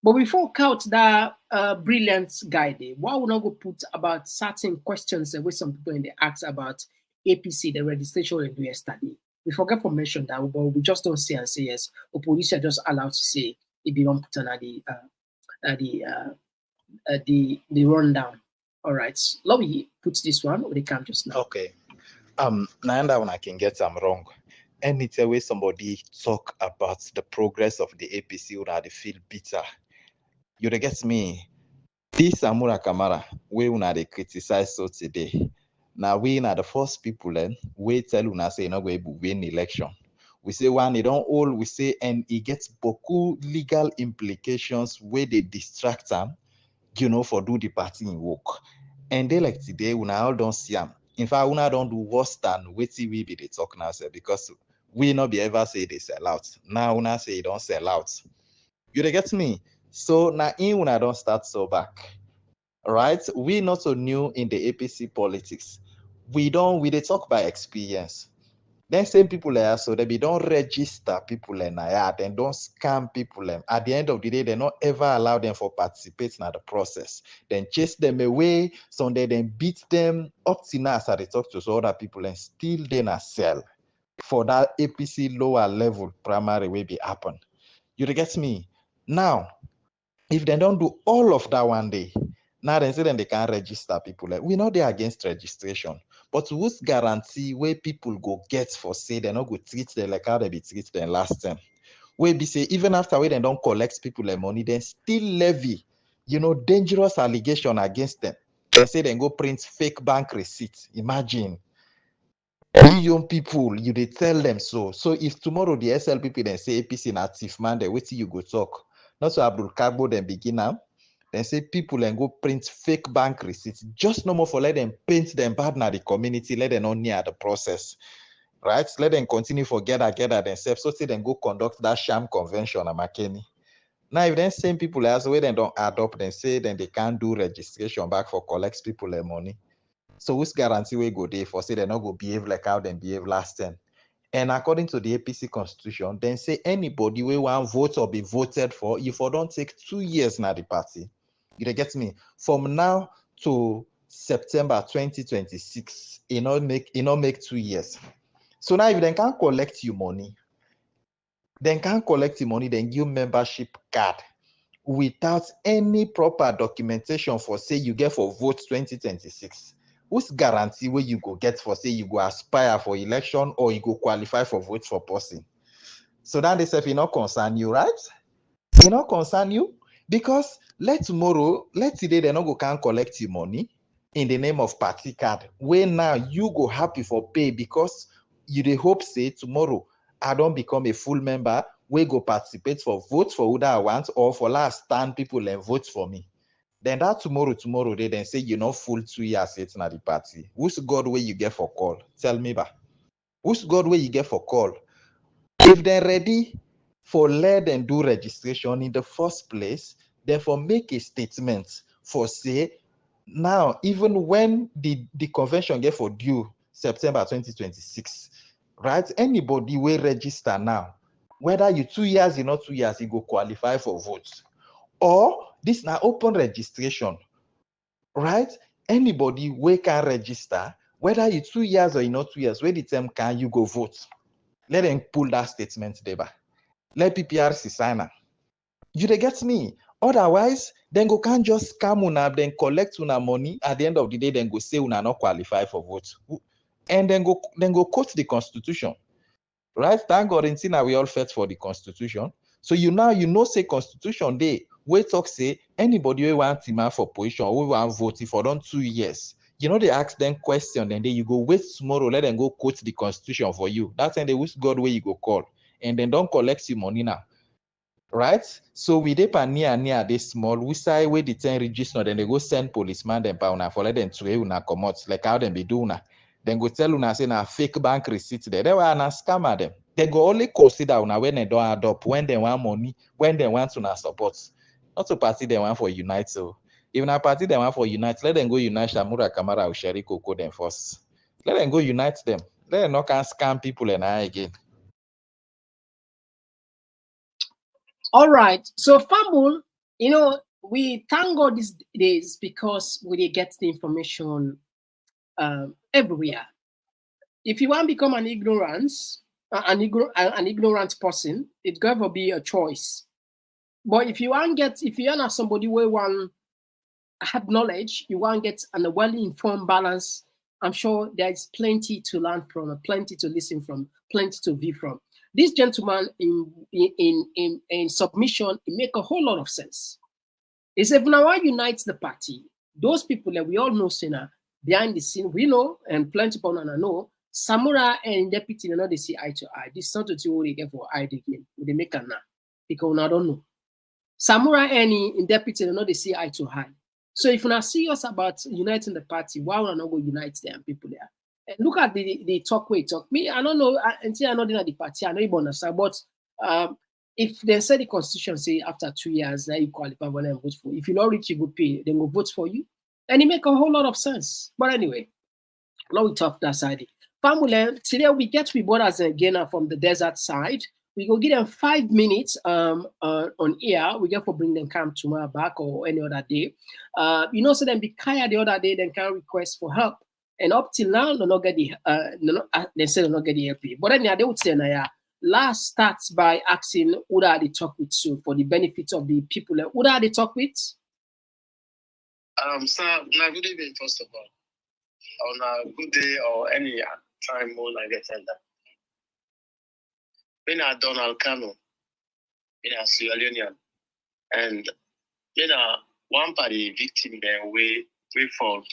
Speaker 2: But before count that brilliant guy there, why would not go put about certain questions with some people in the ask about APC, the registration and do a study? We forget to mention that, but we just don't say and say yes. Or police are just allowed to say if they don't put on the rundown. All right, Lobby puts this one or they come just now.
Speaker 8: Okay. Nanda, when I can get them wrong. Anytime where somebody talk about the progress of the APC, or they feel bitter. You get me? This Amura Kamara, we una they criticize so today. Now we are the first people we tell una say not going to win election. We say one, they don't all we say, and it gets beaucoup legal implications where they distract them, for do the party in work. And they like today, una all don't see them. In fact, una don't do worse than wait till we be they talk now, sir, because we not be ever say they sell out. Now una say you don't sell out. You get me? So now in una don't start so back. Right? We not so new in the APC politics. We they talk by experience. Then same people there, so they don't register people and then don't scam people. At the end of the day, they not ever allow them for participating in the process. Then chase them away, so they then beat them up to now as they talk to other people and still then a sell for that APC lower level primary way be happen. You get me? Now, if they don't do all of that one day, now they say then they can't register people. We know they're against registration, but who's guarantee where people go get for say they're not go treat them like how they be treated them last time? Where be say even after we they don't collect people their money, then still levy, dangerous allegation against them. They say they go print fake bank receipts. Imagine. Young people, you they tell them so. So if tomorrow the SLPP then say APC native man, they wait till you go talk. Not so Abdul Kagbo then begin now. Then say people and go print fake bank receipts. Just no more for let them paint them bad na the community, let them not near the process. Right? Let them continue for gather themselves. So say then go conduct that sham convention at McKinney. Now if then same people as well then don't add up, then say then they can't do registration back for collects people their money. So who's guarantee we go there for say they not go behave like how they behave last time? And according to the APC constitution, then say anybody we want vote or be voted for, if I don't take 2 years now the party. You get me? From now to September 2026, it not make 2 years. So now if they can't collect your money, then give membership card without any proper documentation for say you get for vote 2026. Who's guarantee where you go get for say you go aspire for election or you go qualify for vote for person? So that they say it not concern you, right? It not concern you because let today they not go can't collect your money in the name of party card. Where now you go happy for pay because you they hope say tomorrow I don't become a full member. We go participate for votes for who I want or for last stand people and vote for me. Then that tomorrow they then say you're not full 2 years sitting at the party. Who's God where you get for call? Tell me ba. Who's God where you get for call? If they're ready for let them do registration in the first place, therefore make a statement for say now even when the convention get for due September 2026, right? Anybody will register now, whether you 2 years or not 2 years, you go qualify for votes. Or this now open registration, right? Anybody we can register, whether you 2 years or you not 2 years, where the term can you go vote? Let them pull that statement there. Let PPRC sign up. You they get me? Otherwise, then go can't just come una then collect una money at the end of the day, then go say una not qualify for vote. And then go quote the constitution. Right? Thank God in Tina we all fought for the constitution. So you say constitution day, we talk say anybody who want to for position or we want vote for 2 years, You know, they ask them question, and then you go wait tomorrow, let them go quote the constitution for you. That's when they wish God where you go call, and then don't collect your money now. Right? So we dip near this small, we say where the 10 register, then they go send policeman them pound for let them to una come out, like how them be doing. Then go tell una say na fake bank receipt there. They were an scammer them. They go only consider una when they don't add up, when they want money, when they want to support. Not to party they want for unite. So if na party they want for unite, let them go unite Shamura Kamara or Sherry Coco them first. Let them go unite them. Let them not can scam people and I again.
Speaker 2: All right. So Fambul, you know, we thank God these days because we get the information everywhere. If you want to become an ignorant person, it's going to be a choice. But if you want if you are somebody where one have knowledge, you want to get a well-informed balance, I'm sure there is plenty to learn from, plenty to listen from, plenty to view from. This gentleman in submission, it make a whole lot of sense. He said, now I unite the party. Those people that we all know, Sena, behind the scene, we know, and plenty of people know, Samura and deputy, you know, they see eye to eye. This is not what they get for eye again. They make a now because I don't know. Samura and in deputy, you know, they see eye to eye. So if you're not serious about uniting the party, why would I not go unite them people there? And look at the talk way talk. Me, I don't know until I know the party, I know you understand, but if they say the constitution say after 2 years now you qualify when I vote for, if you not reach a good pay, then we'll vote for you. And it make a whole lot of sense. But anyway, now we talk that side. Family, today we get with brothers again from the desert side. We go give them 5 minutes on air. We get for bring them come tomorrow back or any other day. You know, so then be kind the other day, then can request for help. And up till now, they not get the they say they not get the help. But then they would say last starts by asking who are they talk with you for the benefit of the people. Who are they talk with?
Speaker 9: Sir, good evening first of all. On a good day or any time when I get that. When I Donald Kanu, in a Sierra Leonean, and when one party victim then we fall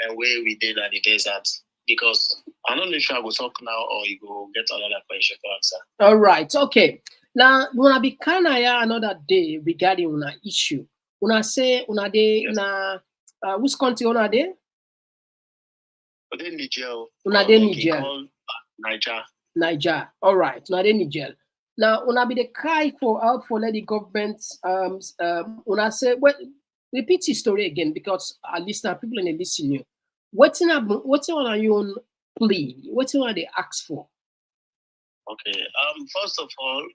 Speaker 9: and where we did at the desert because I don't know if I will talk now or you go get another question to answer.
Speaker 2: All right, okay. Now you wanna be kind of another day regarding una issue. Una say una day na which country una day?
Speaker 9: Niger.
Speaker 2: Una day Niger.
Speaker 9: Niger.
Speaker 2: Niger. All right. Now they Niger. Now una be the cry for help for let the government una say well repeat the story again because our listener people in the listen you. What's on your own plea? What's on they ask for?
Speaker 9: Okay. First of all,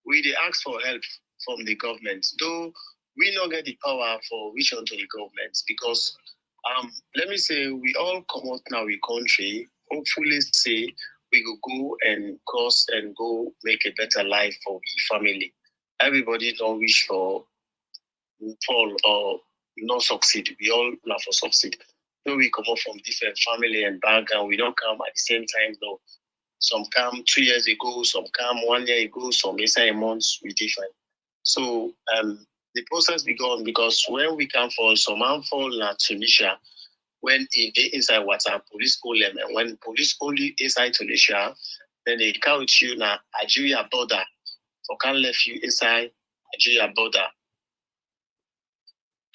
Speaker 9: we they ask for help from the government, though we don't get the power for reach out to the government because let me say we all come out now in country, hopefully say we will go and cost and go make a better life for the family. Everybody don't wish for fall or not succeed. We all love for succeed. So we come up from different family and background. We don't come at the same time though. Some come 2 years ago, some come 1 year ago, some inside months we different. So the process began because when we come for some handful in Tunisia, when they inside water, police call them, and when police only inside Tunisia, then they count you na Algeria border. So can't left you inside Algeria border.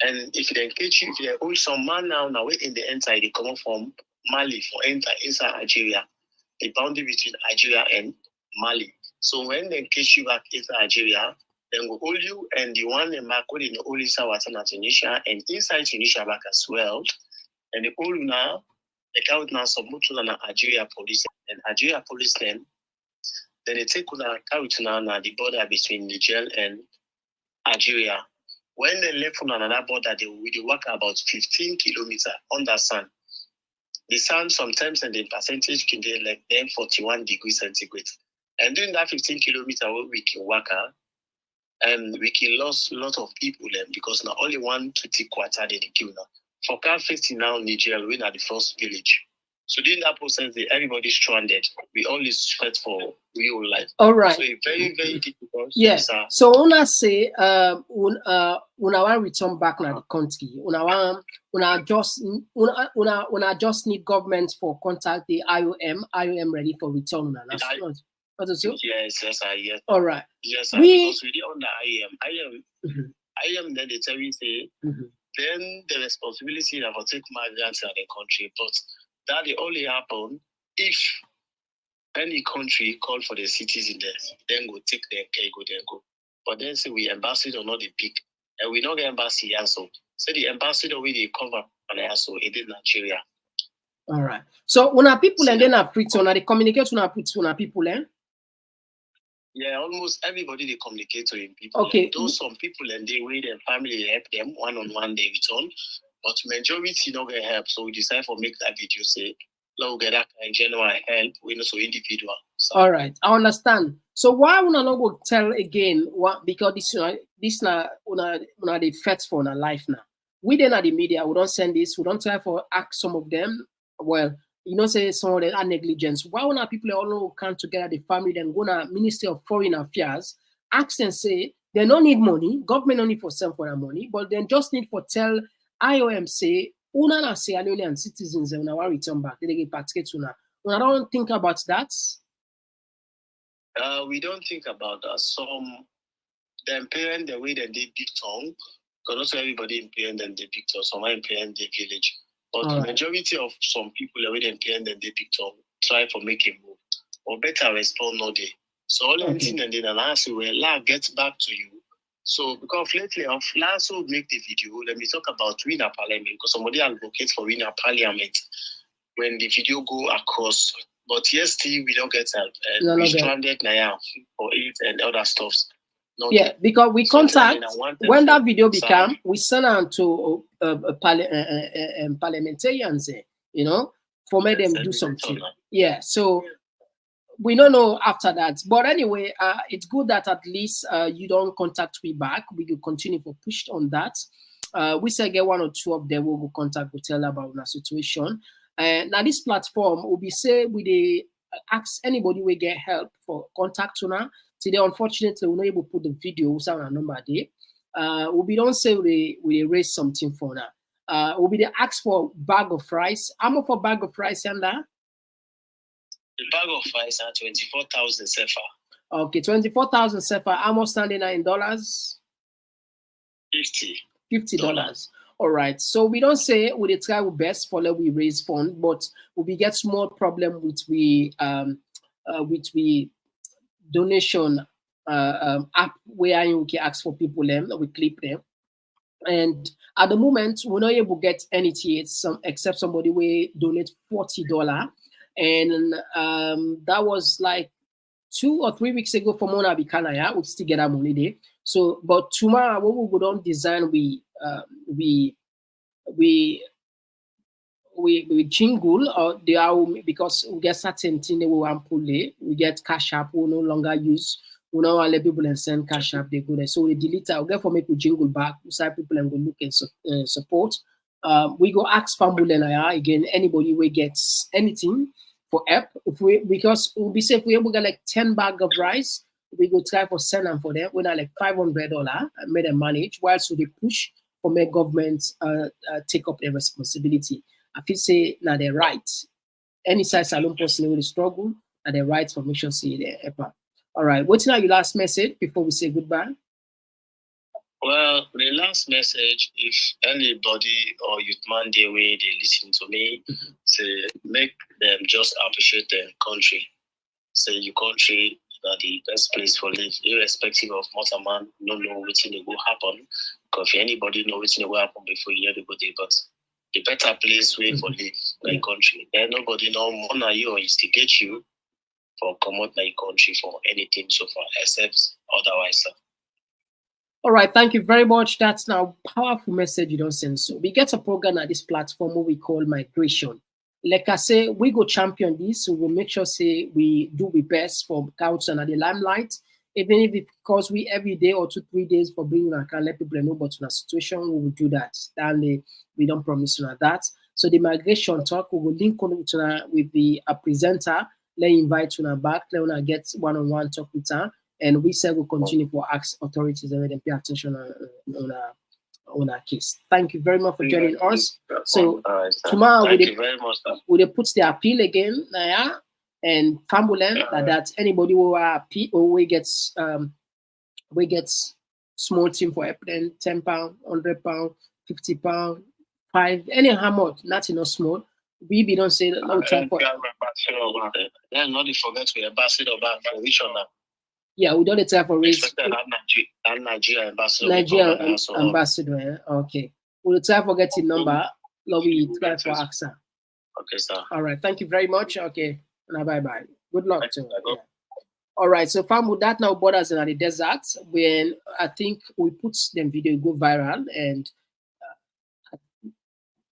Speaker 9: And if they catch you, if they hold some man now in the inside, they come from Mali for enter inside Algeria. The boundary between Algeria and Mali. So when they catch you back inside Algeria, then go hold you and the one in Marco in the only inside water Tunisia and inside Tunisia back as well. And the whole now, the count now submit to the Algeria police and Algeria police then they take the count now the border between Niger and Algeria. When they left from another border, they will walk about 15 kilometers on the sun. The sun sometimes and the percentage can be like then 41 degrees centigrade. And during that 15 kilometers we can walk and we can lose a lot of people then because now only 1 to 2 quarter they kill now. For Car 50 now, Niger, we are the first village. So during that process, everybody's stranded. We always fight for real life.
Speaker 2: All right.
Speaker 9: So it's very, very difficult.
Speaker 2: Yeah. So una say una want return back to the country. Una just need government for contact the IOM ready for return.
Speaker 9: Yes.
Speaker 2: All right.
Speaker 9: Yes, because we did on the IOM then they tell you say then the responsibility of take migrants in the country, but that will only happen if any country call for the citizens there, then go take their care, go. But then say we ambassador not the big, and we not get embassy also. So the ambassador we they cover and also it in Nigeria.
Speaker 2: All right. So when people and then are pretty on they communicate with people, eh?
Speaker 9: Yeah, almost everybody they communicate to him people.
Speaker 2: Okay.
Speaker 9: Those some people and they wait their family help them one-on-one they return, but majority not get help. So we decide for make that video say look get that in general help, we know so individual. So.
Speaker 2: All right, I understand. So why would I not go tell again what because this na the facts for our life now. We then at the media, we don't send this, we don't try for ask some of them. Well, you know, say some of them are negligence. Why would not people all come together, the family, then go to Ministry of Foreign Affairs, ask and say they don't need money, government only for send for their money, but then just need for tell IOM say una na Sierra Leonean citizens when I want return back, they get patriot una. When I don't think about that.
Speaker 9: We don't think about that. Some them parent the way that they big town, because also everybody in parent and they big town, some are in parent the village. But the majority of some people the way they parent and they big town try for making move or better respond no day. So all anything and then answer well gets back to you. So because lately of last week make the video, let me talk about winner parliament because somebody advocates for winner parliament when the video go across. But yes, still we don't get help. We stranded now for it and other stuffs.
Speaker 2: Yeah, because we contact when that video become, we send them to parliamentarians, you know, for make them do something. Yeah, so we don't know after that. But anyway, it's good that at least you don't contact me back. We will continue for push on that. We say get one or two of them will go contact to tell about our situation. Now this platform will be say we ask anybody we get help for contact now. Today, unfortunately, we're not able to put the video without a number there. We don't say we raise something for now. We'll be ask for bag of rice. How much for bag of rice and that?
Speaker 9: The bag of rice are 24,000 sefa.
Speaker 2: Okay, 24,000 sefa. How much standing in dollars? $50. All right. So we don't say we try our best for let we raise fund, but we get small problem with we donation app where you can ask for people them, we clip them. And at the moment, we're not able to get anything except somebody will donate $40. And that was like 2 or 3 weeks ago for Mona Bikanaya, we still get our money there. So, but tomorrow what we go down design we jingle or they are because we get certain thing they will want pull it. We get cash app we no longer use. We no want let people and send cash app they go there. So we delete it. We get for make we jingle back. We say people and go look and support. We go ask family again anybody we gets anything for app because we'll be safe we able to get like 10 bag of rice. We go try for send them for them. We're like $500 made them manage whilst they push for make government take up their responsibility. I feel say now they're right. Any size salon person will struggle, and they're right for make sure see their All right, what's now your last message before we say goodbye?
Speaker 9: Well, the last message, if anybody or youth man the way they listen to me, say make them just appreciate their country. Say your country are the best place for live, irrespective of what a man no know what's in the go happen. Because if anybody know what's in the go happen before you go there, but the better place way for live my country. Then nobody know more than you or instigate you for come out my country for anything so far, except otherwise.
Speaker 2: All right, thank you very much. That's now a powerful message you don't send. So we get a program at this platform what we call migration. Like I say, we go champion this. So we'll make sure say we do the best for council and the limelight. Even if it costs we every day or 2 3 days for bringing our can let people know about our situation, we will do that. And we don't promise you that. So the migration talk, we will link on with the presenter. Let invite you back. Let una get one-on-one talk with her, and we say we'll continue for ask authorities and let them pay attention on our case. Thank you very much for joining us. So tomorrow we'll put the appeal again, and Fambulen that anybody who appeal or we gets small team for helping £10, £100, £50, 5, any how much, not small. We don't say that no time for.
Speaker 9: Then not forget to ambassador back for which one.
Speaker 2: Yeah, we don't try for raise.
Speaker 9: Nigeria ambassador.
Speaker 2: Nigeria ambassador. Okay. We'll try for getting number. We try for AXA.
Speaker 9: Okay, sir.
Speaker 2: All right. Thank you very much. Okay. Now bye bye. Good luck to you. Yeah. All right. So far with that now borders in the desert. When I think we put them video go viral and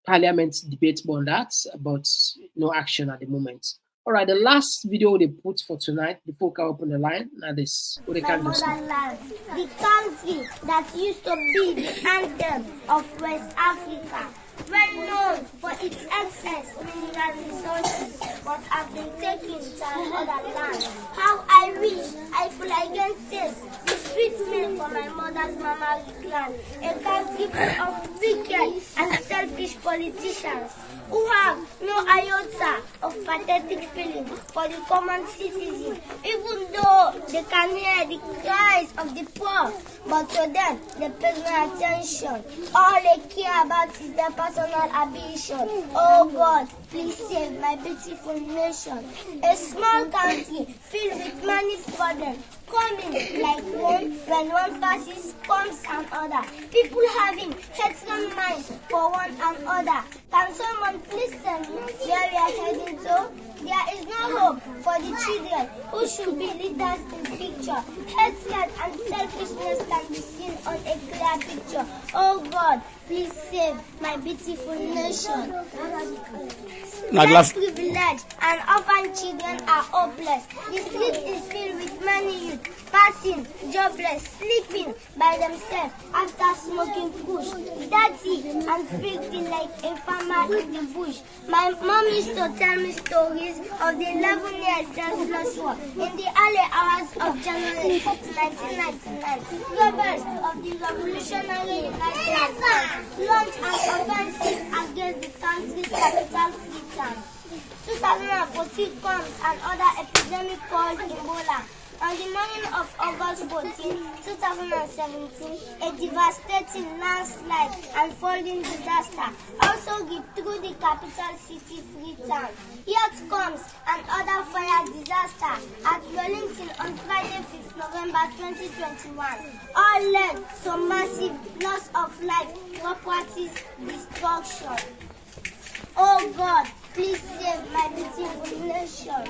Speaker 2: Parliament debates on that, but no action at the moment. All right, the last video they put for tonight before we open the line. Now this, what they can do.
Speaker 10: The country that used to be the anthem of West Africa, well known for its excess mineral resources, but have been taken to another land. How I wish I could again taste the sweet milk from my mother's mama's land. A country full of wicked and selfish politicians who have no iota of pathetic feeling for the common citizen, even though they can hear the cries of the poor, but to them they pay no attention. All they care about is their personal ambition. Oh God, please save my beautiful nation. A small country filled with many problems, coming like one when one passes comes another. People having headstrong minds for one another. Can someone please tell me where we are heading to? There is no hope for the children who should be leaders in picture. Hatred and selfishness can be seen on a clear picture. Oh God, please save my beautiful nation. Less privileged and orphan children are hopeless. The street is filled with many youth, passing, jobless, sleeping by themselves after smoking kush, dirty and filthy like a farmer in the bush. My mom used to tell me stories of the 11-year senseless war in the early hours of January 1999. Rebels of the Revolutionary United States launched an offensive against the country's capital, Freetown. 2014 comes another epidemic called Ebola. On the morning of August 14, 2017, a devastating landslide and flooding disaster also hit through the capital city, Freetown. Yet comes another fire disaster at Wellington on Friday, 5th November 2021. All led to massive loss of life, properties, destruction. Oh God, please save my beautiful nation.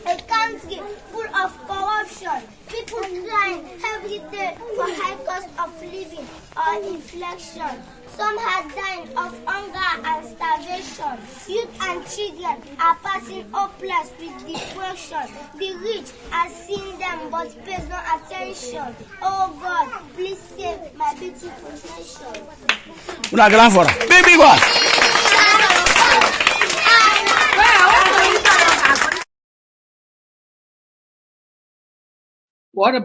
Speaker 10: A country full of corruption, people crying every day for high cost of living or inflation. Some are dying of hunger and starvation. Youth and children are passing hopeless with depression. The rich are seeing them but pays no attention. Oh God, please save my beautiful nation.
Speaker 11: Una gran fora. Baby one.
Speaker 2: What a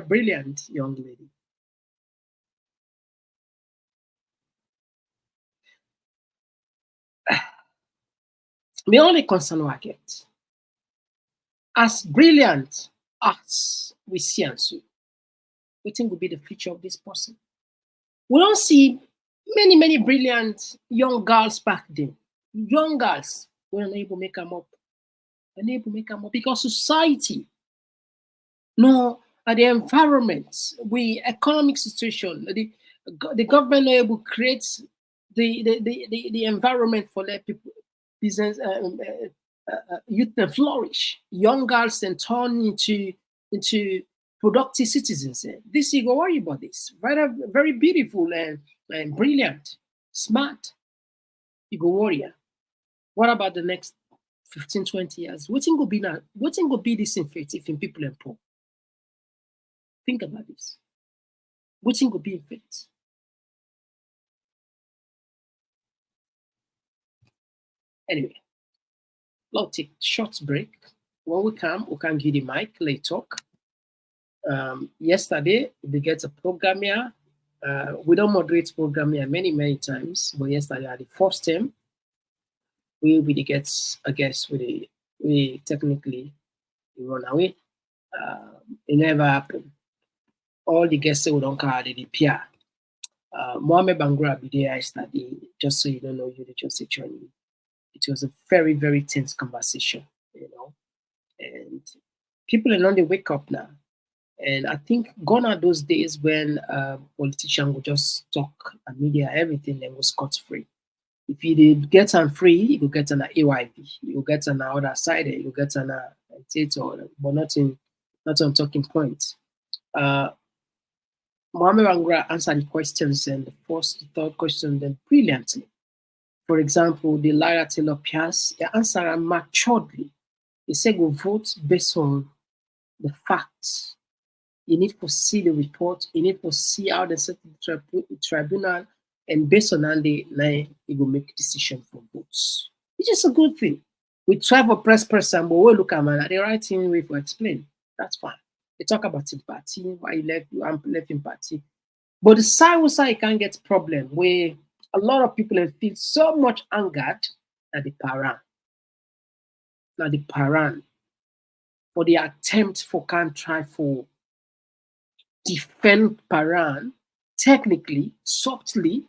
Speaker 2: brilliant young lady. The only concern I get, as brilliant as we see and so, we think will be the future of this person. We don't see many brilliant young girls back then. Young girls were unable to make them up. Because society, no, the environment, the economic situation, the government not able to create the environment for their people, business, youth to flourish. Young girls then turn into productive citizens. This you go worry about this. Very beautiful and brilliant, smart. You go worry. What about the next 15, 20 years? What will be this effective in people and poor? Think about this. What will be effect? Anyway, let's take short break. When we can give the mic, let's talk. Yesterday, we get a program here. We don't moderate program here many times, but yesterday at the first time, we really get a guest. We technically run away. It never happened. All the guests say we don't call the PR. Mohammed Bangra be there yesterday, just so you don't know, you just actually. It was a very tense conversation, and people are not they wake up now. And I think gone are those days when politicians would just talk and media, everything, and was scot free. If you did get on free, you will get an AYP, you will get an other side, you will get an theater, but not on talking points. Mohammed Angra answered the questions and the first, the third question then brilliantly. For example, the Lyra Taylor Pierce, he answered maturely. He said, go vote based on the facts. You need to see the report. You need to see how the tribunal, and based on that, you will make a decision for votes. It's just a good thing. We try for press person, but we look at man, the right thing we for explain. That's fine. They talk about the party, why you left in party. But the side we say you can't get problem where a lot of people feel so much angered at the parent. Now the parent for the attempt for can't try for defend Paran technically, softly,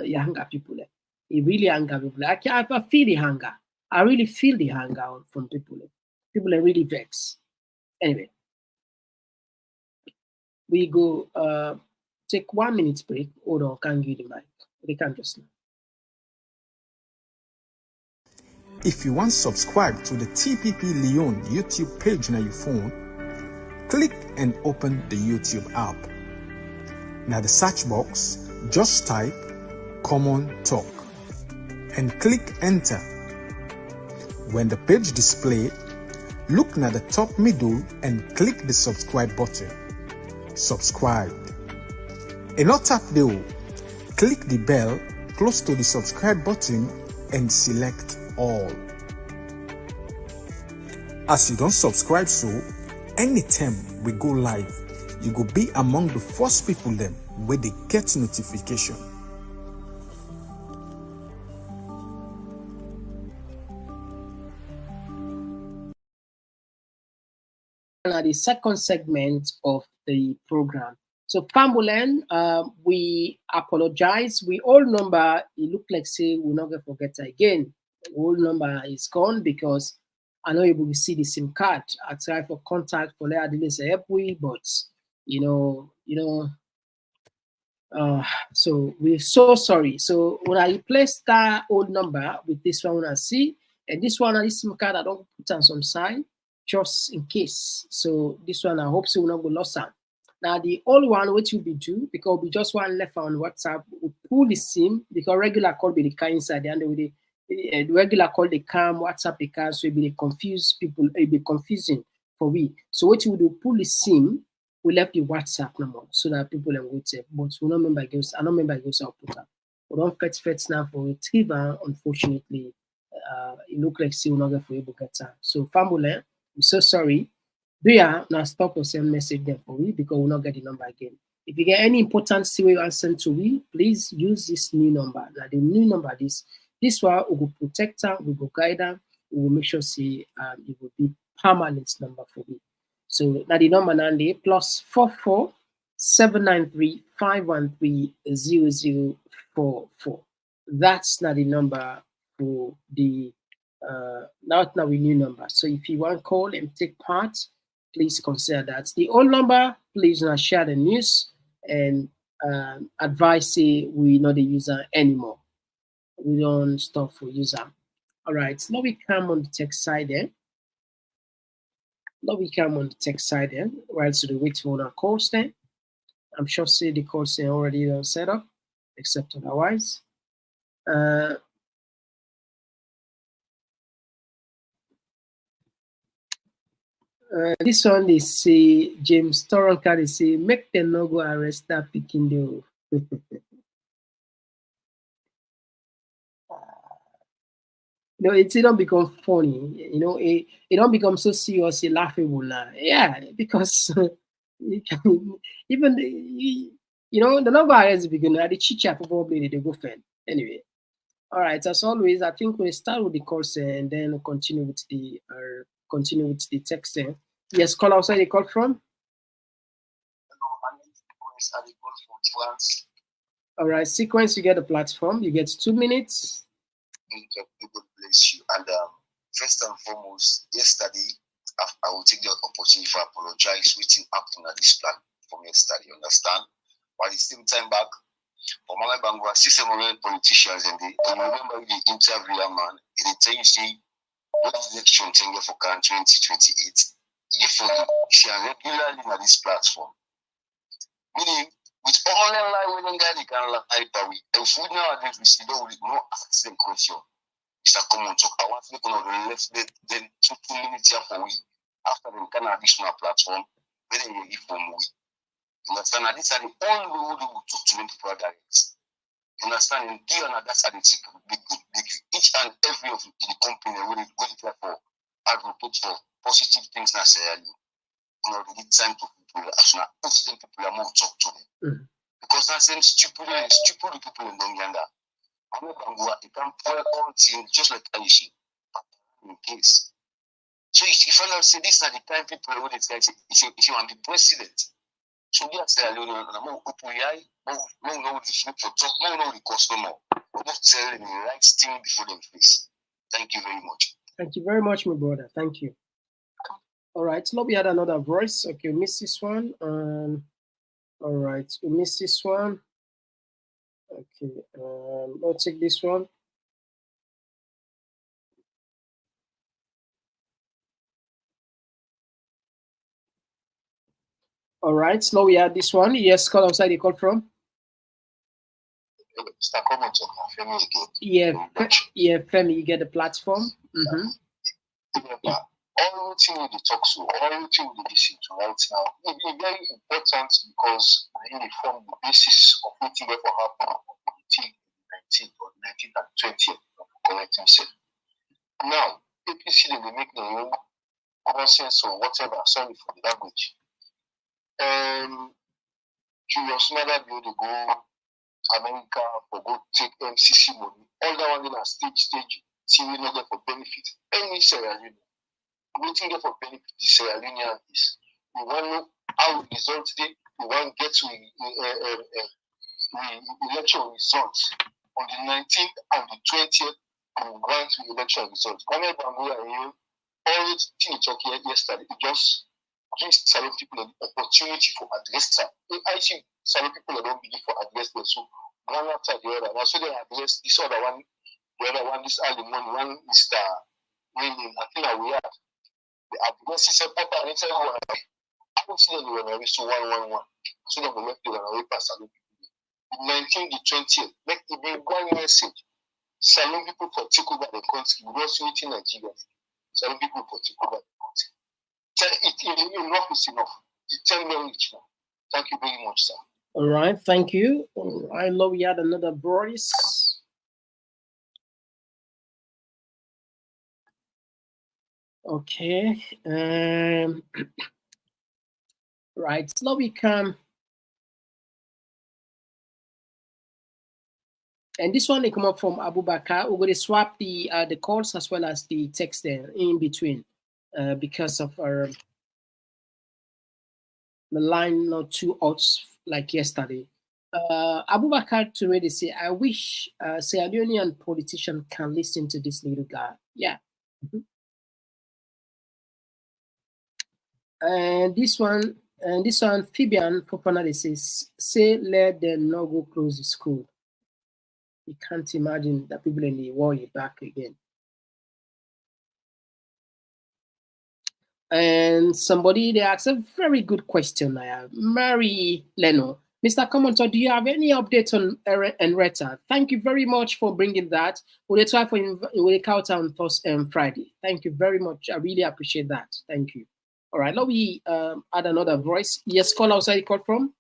Speaker 2: you anger people. It really anger people. I feel the anger. I really feel the anger from people. People are really vexed. Anyway, we go take 1 minute break. Hold on, can give the mic. They can just now.
Speaker 12: If you want to subscribe to the TPP Lyon YouTube page on your phone, click and open the YouTube app. Now the search box, just type Komon-Tok and click enter. When the page display, look at the top middle and click the subscribe button. Subscribe. And not tap the click the bell close to the subscribe button and select all. As you don't subscribe, so anytime we go live, you go be among the first people then where they get notification.
Speaker 2: Now the second segment of the program. So Pambulen, we apologize. We all number, it look like say we're not gonna forget again. The whole number is gone because I know you will see the SIM card. I try for contact for let I didn't say help we, but so we're so sorry. So when I replace that old number with this one, I see, and this one, this SIM card, I don't put on some side just in case. So this one, I hope so will not go lost out. Now the old one, which will be due because we just one left on WhatsApp, we pull the SIM because regular call be the car inside the end of the regular call the cam, WhatsApp the car, so it be confuse people, it be confusing for we. So what we do, pull the SIM, we left the WhatsApp number so that people can go to, but we don't remember goes, I don't remember goes I'll put up. We don't fetch now for retriever, unfortunately. It look like see we're not going to be able to get that. So family, I'm so sorry. Do ya now stop or send message there for we because we'll not get the number again. If you get any important way you send to we, please use this new number. Now the new number this one we will protect her, we will guide her, we will make sure see it will be permanent number for we. So now the number now the +44 793 513 0044. That's not the number for the now we new number. So if you want to call and take part, please consider that. The old number, please not share the news and advise say we not the user anymore. We don't stop for user. All right, now we come on the text side then. Right, so the wait for the course then. I'm sure say the course already set up, except otherwise. This one they say James Toronka they say make them no go arrest that picking the it don't become funny. It don't become so serious, laughable now. Yeah, because you can, even the number is beginning. The chit-chat probably they go fan. Anyway, all right. As always, I think we'll start with the course and then continue with the text. Yes, call outside the call from. All right, sequence. You get the platform. You get 2 minutes.
Speaker 9: God bless you. And first and foremost, yesterday, I will take the opportunity to apologize waiting happened at this plan from yesterday, understand? But at the same time back, for my Bangwa, system of politicians and they remember the interviewer man, and they tell you see what election thing for 2028. Therefore, she are regularly on this platform. Meaning, with all the line when they can lie, and food nowadays we see no ask the question. Mr. Komon-Tok, I want to know the left then 2 minutes here for we after the kind of additional platform, then you give for we. Understand? And these are the only way we will talk to many people direct. Understand? And give another side big. Each and every of the company will go for advocate for positive things necessarily. The time to people as soon as people are more talk to them. Because that's them stupid people in Uganda. It can pour all things just like Aishi in case. So if you find out say this are the time people are this guy if you want to be president. So we are saying no know the future talk, no know the cost no more. But not telling the right thing before them face. Thank you very much.
Speaker 2: Thank you very much, my brother. Thank you. All right, so we had another voice. Okay, we missed this one. All right, we missed this one. Okay, let's take this one. All right, so we had this one. Yes, call outside the call from.
Speaker 9: Mr. Komon-Tok, Femi
Speaker 2: again. Yeah, Femi, you get the platform.
Speaker 9: Everything we talk to, everything we listen to right now, it is very important because it form the basis of what will happen on the 19th or 19th and 20th of correct himself. Now, APC they will make their own nonsense or whatever, sorry for the language. Julius Mother be able to go America or go take MCC money. All that one in a stage, TV not get for benefit. Any Sierra Leone. Waiting there for benefit the Sierra Leone is. We want to know how the results today. We want to get to election results on the 19th and the 20th. We want to election results. All the thing you talked yesterday, it just gives some people an opportunity for address them. I think some people don't believe for address them. So one after the other. Now, so they address this other one, the other one, this early morning, one Mr. Whining. I think that we have. The advocacy said, Papa, I tell you, I don't see anyone where we saw 111. So they will make the way past salon people. The 19th, the 20th, make it be one message. Salon people for take over the country. We don't see it in Nigeria. Salon people for take over the country. Enough is enough. The 10 million each now. Thank you very much, sir.
Speaker 2: All right, thank you. I know we had another voice. Okay. Right. So now we come. And this one they come up from Abu Bakar. We're going to swap the calls as well as the text there in between because of the line not too out like yesterday. Abu Bakar to really say, I wish Sierra Leonean politician can listen to this little guy. Yeah. And this one, Fabian Popana says, say let them not go close the school. You can't imagine that people in the war are back again. And somebody they asked a very good question. Mary Leno, Mr. Komon-Tok, do you have any updates on Enreta? Thank you very much for bringing that. We'll try for we'll count on Friday. Thank you very much. I really appreciate that. Thank you. All right, now we add another voice. Yes, call outside you call from.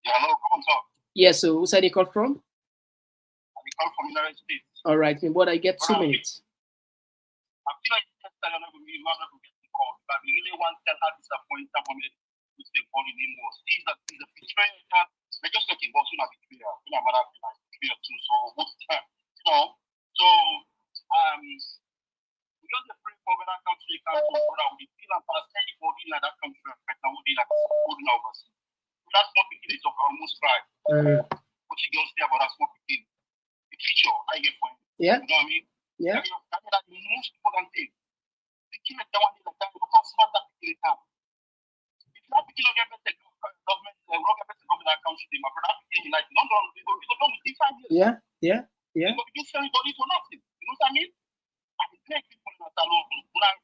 Speaker 9: Yeah, hello, Komon-Tok.
Speaker 2: Yes, so who said you call from?
Speaker 9: I I'm from United States.
Speaker 2: All right, but I get 2 minutes.
Speaker 9: I feel like this time I'm not going to be get the call, but we really want to tell how disappointed I'm going to stay calling him was. He's a betrayer. We're just talking about betrayer. We're not about betrayer too. So what's time? So because the free for that country comes to brother, we feel and pass anybody in that country affect and would be like holding overseas. That's what people is of almost right. What you don't say about that small people. The future, I get point.
Speaker 2: Yeah.
Speaker 9: You know what I mean?
Speaker 2: Yeah.
Speaker 9: That's the most important thing. The key is the one like that, look how smart that people is now. If not picking up the government, government country, my brother, like London, we go with different years.
Speaker 2: Yeah. Yeah. Yeah.
Speaker 9: We go with different bodies for nothing. You know what I mean? And the great people in the salon, not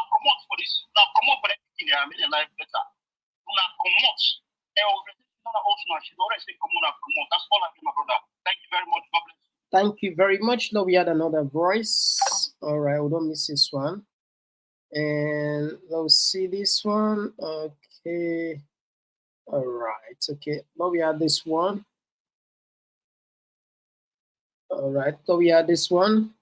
Speaker 9: come out for this, not come out for that in their million life better. Not come out. She's already said come on. That's all I think, my brother. Thank you very much. God bless.
Speaker 2: Thank you very much. Now we had another voice. All right, we don't miss this one. And let's see this one. Okay. All right. Okay. Now we have this one. All right. So we have this one.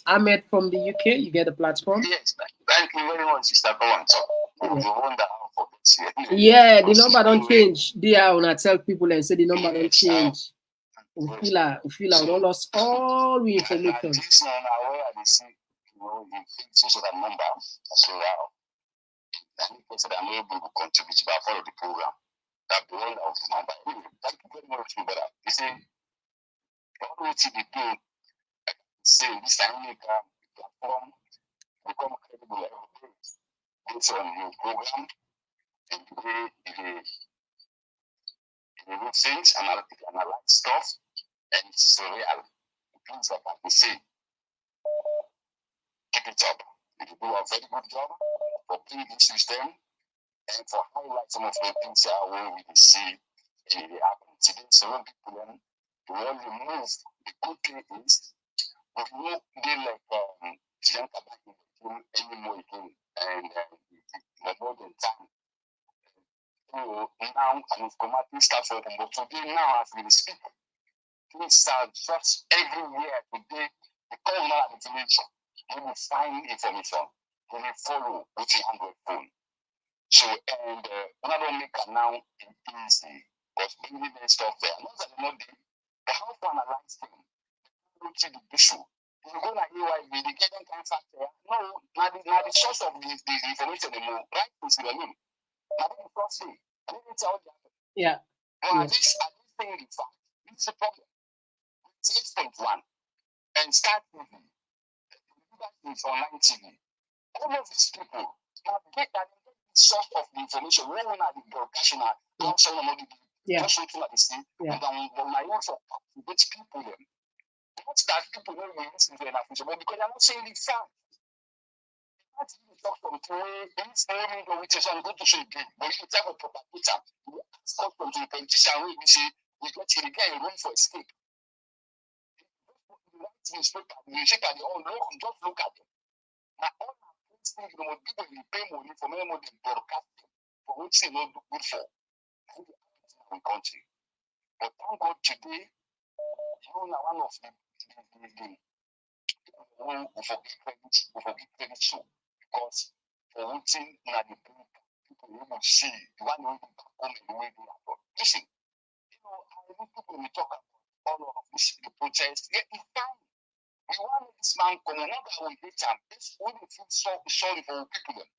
Speaker 2: Ahmed from the UK, you get the platform.
Speaker 9: Yes, thank you very much, Mr. Komon-Tok.
Speaker 2: Yeah, the number don't change. Dear, when I tell people and say the number don't change, we feel like we lost all the information.
Speaker 9: This one, where I see, the number, so any person that I'm able to contribute to follow the program, that the one of the number. Thank you very much, brother. You see, all the TV say this time platform become credible every day based on your program and the way you do things and analyze stuff, and it's real. Things like I can say, keep it up. You do a very good job for building this system and for highlight some of the things where we see in the happen. So when people then only move, the good thing is we won't be like Janka anymore again, and more than time. Now and automatic start working, but today now as we speak, things are just everywhere today. The corner information, you will find information, you will follow with your Android phone. So and when I don't make it now easy, because bringing the stuff there, not that not the how to analyze things. To the issue. You go like EYB, the getting kind factor. No, now the source of the information anymore, right? Is the name. Now the first thing, I didn't tell you.
Speaker 2: Yeah.
Speaker 9: Well, at this thing, in fact, this is the problem. It's 8.1 and start TV. It's online TV. All of these people now get that source of the information. When we are the broadcasting, I'm saying I'm just looking at the scene. And then my own for which people them. Not that people know we listen to enough, but because I'm not saying the fact. That's the talk from today. It's only the which is on go to show again. But you type of propagator, you ask from the politician where we say we got to get room for escape. The right newspaper, you check at the all look, just look at them. Now all our things, people will pay money for many more than broadcasting for which they not good for. And the country. But thank God today, you know one of the we forget credit show because for one thing na the people will see the one who come in the way they are. Listen, I think people will talk about all of this the protest. Yeah, it's fine. We want this man come on, not that we hate him. It's we feel sorry for people.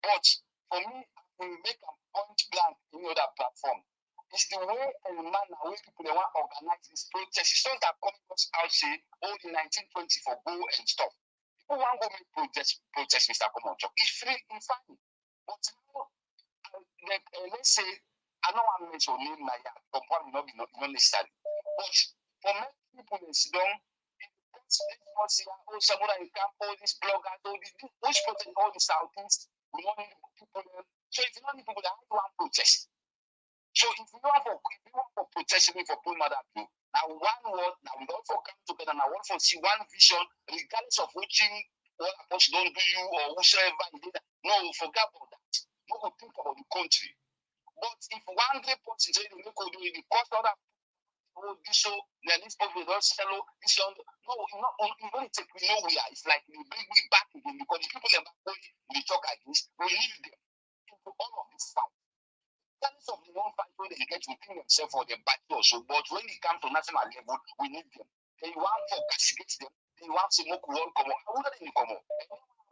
Speaker 9: But for me, I will make a point blank in other platform. It's the way and the manner where people want to organize this protest. It's not that coming out say, in 1920 for go and stuff. People want to go make protest, Mr. Komon-Tok. It's free and fine. But now, let's say, I don't want to mention your name, but probably not necessary. But for many people, it's done. Somebody in camp, all these bloggers, all these, which protest, all the Southeast, we don't need people there. So if you don't need people, there, how do you want protest?
Speaker 13: So if you want for protection for poor mother view, now one word, now we all for come together, now one for see one vision, regardless of which what approach don't do you or whosoever you did. No, forget about that. No, we think about the country. But if one great point is the could do it, because other this show, then this people don't sell this young. No, you don't take we know we are. It's like we bring we back again because the people that we talk against, we need them into all of this fight. Regardless of the one fight where they get to think themselves for their battle also, but when it comes to national level, we need them. They want to castigate them. They want to make world come on. How would they come on?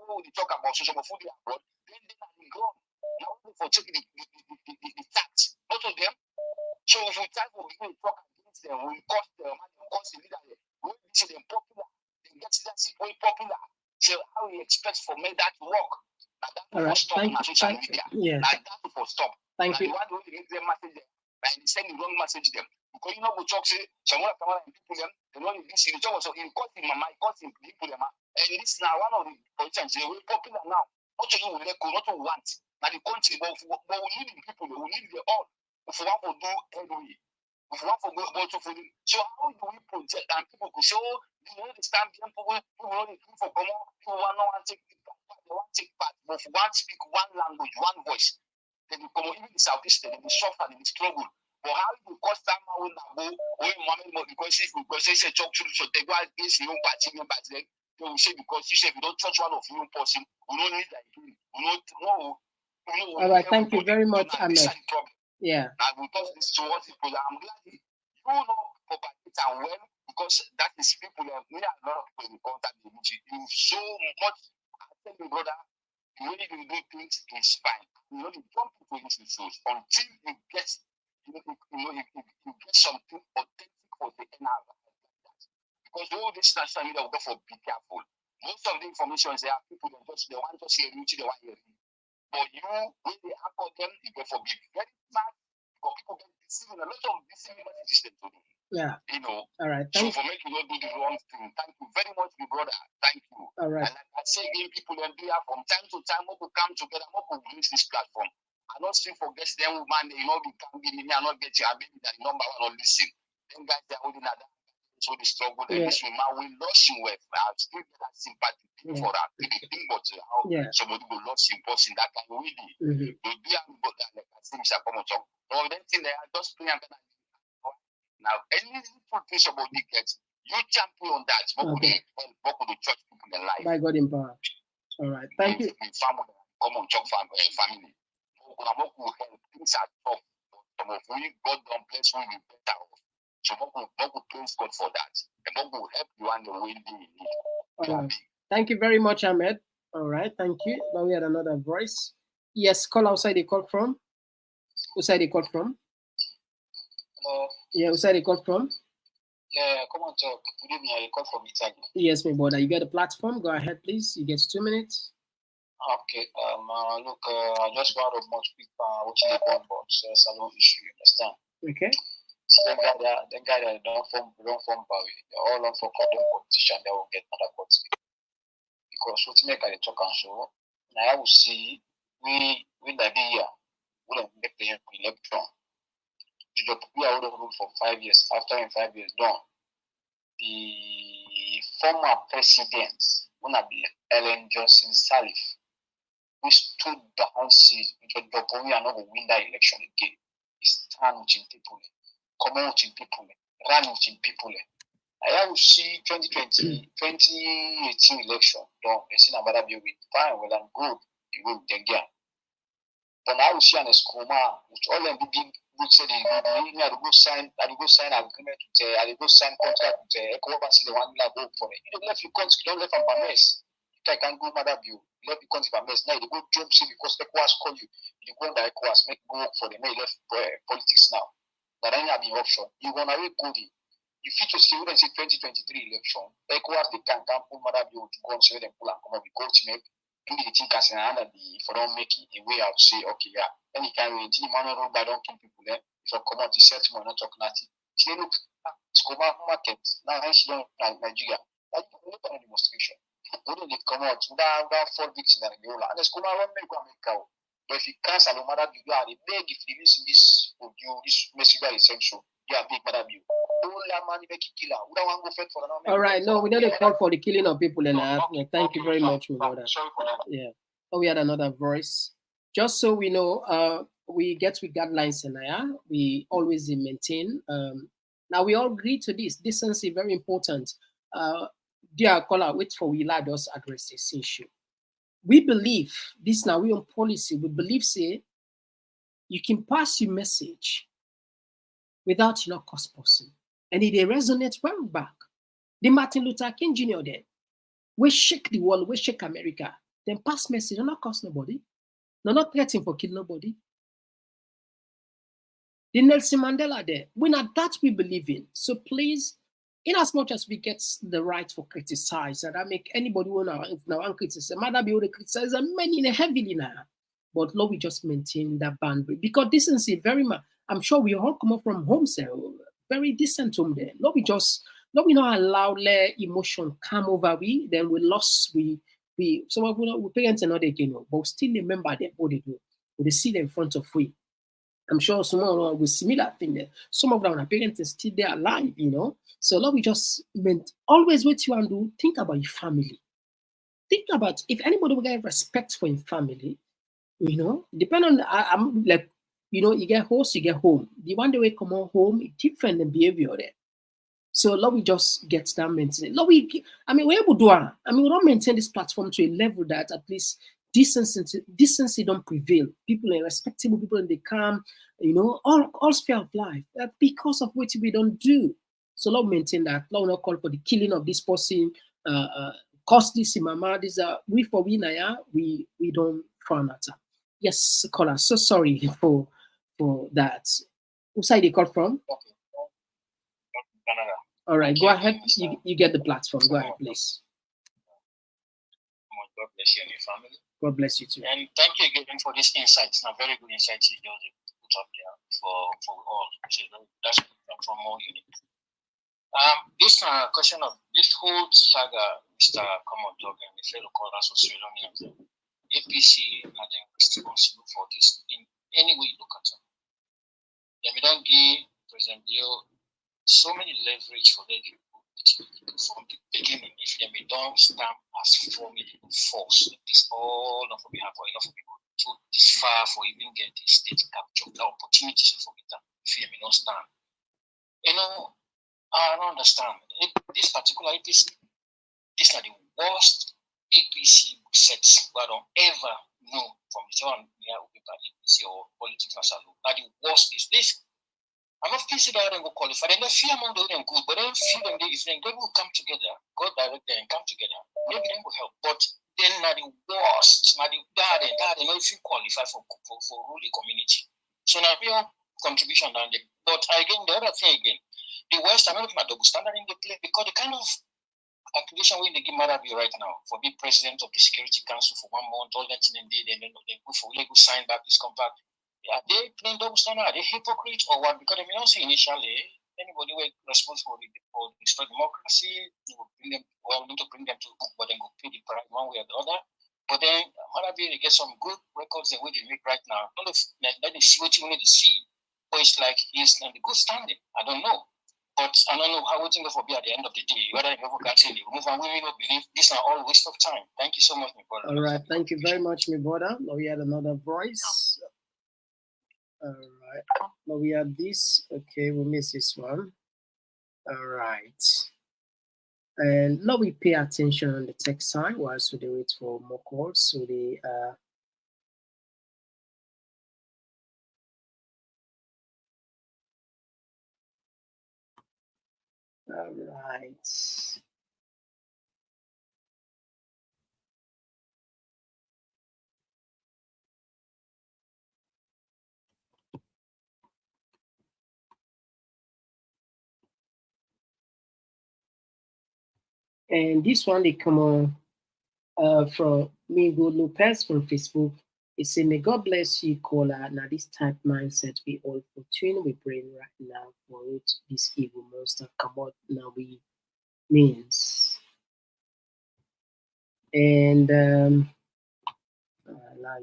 Speaker 13: When they talk about social food abroad, then are gone. Now for checking the tax, not of them. So if we try to begin to talk against them, we cost them, we cost the leader. We make them popular. They get that way popular. So how we expect for me that to work?
Speaker 2: All right, thank you. Yeah.
Speaker 13: Like that for stop.
Speaker 2: Thank you.
Speaker 13: One way they make them message them, and send the wrong message them. Because you know, we talk say, someone come and people them, they know this in the talk so it cost him mama, it cost him people them. And this now one of the politicians, they will popular now. Not to you will let go, not to want. Now the country, but we need the people, we need the all. If we want to do anyway. If we want to go for them. So how do we project and people could say, oh, you know the stand people know the people for common, people want to take part, they want to take part, but if one speak one language, one voice. Then you come even the Southeast, they suffer, they struggle. But how you cost time when because if they say talk to so they go against your own party members, then they will say because you say if you don't touch one of your own person, we don't need that. We don't know.
Speaker 2: All right, thank you very much, Ahmed. Yeah.
Speaker 13: And because this is what people I'm glad you know propagate and well because that is people that we are a lot of people in contact with you so much. I tell you, brother. The way you do things is fine. You know, you don't put things in shows until you get, you get something authentic for the NR. Because all this national media will go for be careful. Most of the information is there. People they want to see a beauty, they want to hear. But you, when they accord them, you go for be very smart. Because people get deceived. A lot of deceiving messages to do.
Speaker 2: Yeah.
Speaker 13: You know.
Speaker 2: All right.
Speaker 13: So for me to not do the wrong thing. Thank you very much, my brother. Thank you.
Speaker 2: All right.
Speaker 13: And like I say again, people and they are from time to time we will come together, we will use this platform. I not still forget them woman, they know we can give me, I not get you, I mean that number one or listen. Then guys they are holding that so the struggle and this woman we lost him with. I still get that sympathy for that. The thing but how somebody will lost him person that can really be able to like I say Komon-Tok. Or then thing they are just playing now, any thing about the kids, you champion that.
Speaker 2: Okay.
Speaker 13: What could the church people in life?
Speaker 2: By God in power. All right. Thank you.
Speaker 13: Family, Komon-Tok family. Things are tough. Some of we, God don't bless we will better off. So what will praise God for that. And what will help you and the way they need.
Speaker 2: All right. Thank you very much, Ahmed. All right. Thank you. Now we had another voice. Yes, call outside the call from. Outside the call from.
Speaker 14: Hello.
Speaker 2: Yeah, who's the call from?
Speaker 14: Yeah, Komon-Tok. Good evening. I call from Italy.
Speaker 2: Yes, my brother. You get the platform. Go ahead, please. You get 2 minutes.
Speaker 14: Okay. Look, I just want to much people watching the bomb box. Salon issue. You understand?
Speaker 2: Okay.
Speaker 14: So the guy that don't form power. They're all on for condemn politician. They will get another court. Because what make I talk and so now I will see we Liberia will make the electron. We are out of rule for 5 years. After 5 years done, the former president, one of the Ellen Johnson Sirleaf, we stood behind we are not going to win that election again. It's stand with people, come out with people, run with people. I will see 2018 election done. They see about be with fine, well and good, you will again. But now we see an Escoma, which all them big good say they go sign agreement with they go sign contract with Ecowas, the one that go for it. You don't left your country, don't left a mess. If I can go mother view, left your country a mess. Now you go jump see because Ecowas call you. You go under Ecowas, make go work for them. Now you left politics now. That ain't have the option. You gonna wait good. You fit to see when say 2023 election, Ecowas they can pull mother view to go and see them pull and come up with ultimate. Maybe the think as another if I don't make it a way out say okay yeah any kind of any man road by don't kill people there if I come out the settlement not talk nothing. She look it's come out market now she don't like Nigeria. Like look at the demonstration. When they come out without 4 weeks in Angola and it's come out one make America. But if you cancel no matter you are they beg if you listen this produce this message that is essential. They are big mother view. Don't let money make it killer. We don't want to go fed for another.
Speaker 2: All right, no, we don't call for the killing of people in that. Thank you very much, my brother.
Speaker 14: Sorry for that.
Speaker 2: Yeah. Oh, we had another voice. Just so we know, we get with guidelines in there. We always maintain. Now we all agree to this. Decency very important. Dear caller, wait for we let us address this issue. We believe this now we on policy. We believe say you can pass your message without you not cost person, and it resonates well back. The Martin Luther King Jr. there, we shake the world, we shake America. Then pass message, do not cost nobody. No, not threatening for kill nobody. The Nelson Mandela there, we not that we believe in. So please, in as much as we get the right for criticize, and I make anybody who now criticize, might be able to criticize many heavily now. But Lord, we just maintain that boundary because decency very much. I'm sure we all come up from home, so very decent home there. Lord, we not allow emotion come over we. Then we lost some of we parents are not again, but we still remember them what they do. They see them in front of we. I'm sure some of them with similar thing there. Some of them our parents are still there alive, So Lord, we just meant always what you want to do. Think about your family. Think about if anybody will get respect for your family. Depend on I'm like, you get host, you get home. The one day we come on home, it's different than behavior there. So Lord, we just get that maintained. Lord, we're able to do it. We don't maintain this platform to a level that at least decency don't prevail. People are respectable, people and they come, all sphere of life. That because of what we don't do. So Lord, maintain that. Lord, not call for the killing of this person, cost this in mama. These are we don't frown at. Yes, caller. So sorry for that. Who side they call from? All right, go ahead. You get the platform. Go ahead, please.
Speaker 14: God bless you and your family.
Speaker 2: God bless you too.
Speaker 14: And thank you again for this insights. Now, very good insights you just put up there for all. That's for more unit. This question of this whole saga, Mr. Komon-Tok and the fellow callers of Sri Lanka, APC are responsible for this in any way you look at them. And we don't give President Bill so many leverage for them from the beginning. If they don't stamp as formidable force, this all of we have enough people to this far for even get the state capture the opportunities for it. If they don't stand, I don't understand. This particular APC, these are the worst APC sets I don't ever know from the one APC or politics. Now the worst is this. I'm not thinking about them go qualify. Then the fear among them good, but then fear them if they will come together, go direct there and come together. Maybe they will help. But then now the worst, now the that they know if you qualify for ruling community. So now your contribution down there. But again, the other thing again, the West, I'm not looking at double standard in the play because the kind of accusation we they give Marabi right now for being president of the Security Council for 1 month, all that in the then they go for legal sign back this compact. Are they playing double standard? Are they hypocrites or what? Because they may not say initially anybody who is responsible for destroy democracy, you will bring them need to bring them to book, but then go pay the price one way or the other. But then Marabi they get some good records the way they make right now. Let them see what you need to see. But it's like he's in the good standing. I don't know. But I don't know how we think for be at the end of the day. Whether you ever continue to remove and we will believe these are all waste of time. Thank you so much, my brother.
Speaker 2: All right, thank you very much, my brother. Now we had another voice. All right. Now we have this. Okay, we miss this one. All right. And now we pay attention on the text side whilst we wait for more calls. So the all right. And this one they come on from Migo Lopez from Facebook. It say, may God bless you, caller. Now this type mindset we all fortune we bring right now for it this evil monster come out now we means. And now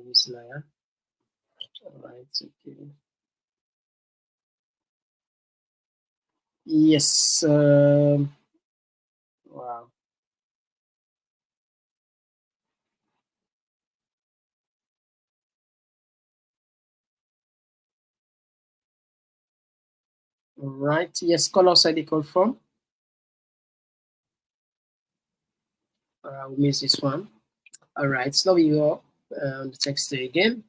Speaker 2: use Naya. All right, okay. Yes. Wow. All right. Yes, call us at the call from. We miss this one. All right. So we go on the text again.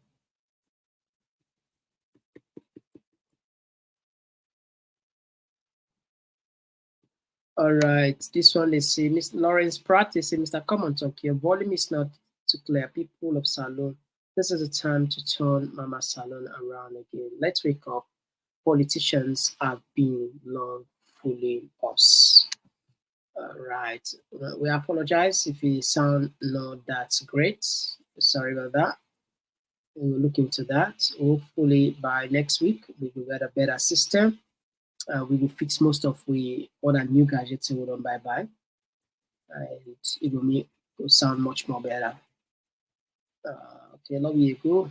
Speaker 2: All right. This one they say, Mr. Lawrence Pratt, they say, Mr. Komon-Tok, your volume is not too clear. People of Salon, this is the time to turn Mama Salon around again. Let's wake up. Politicians have been long fooling us. All right. We apologize if we sound not that great. Sorry about that. We will look into that. Hopefully by next week we will get a better system. We will fix most of the other new gadgets we will buy. And it will sound much more better. Okay, love you go.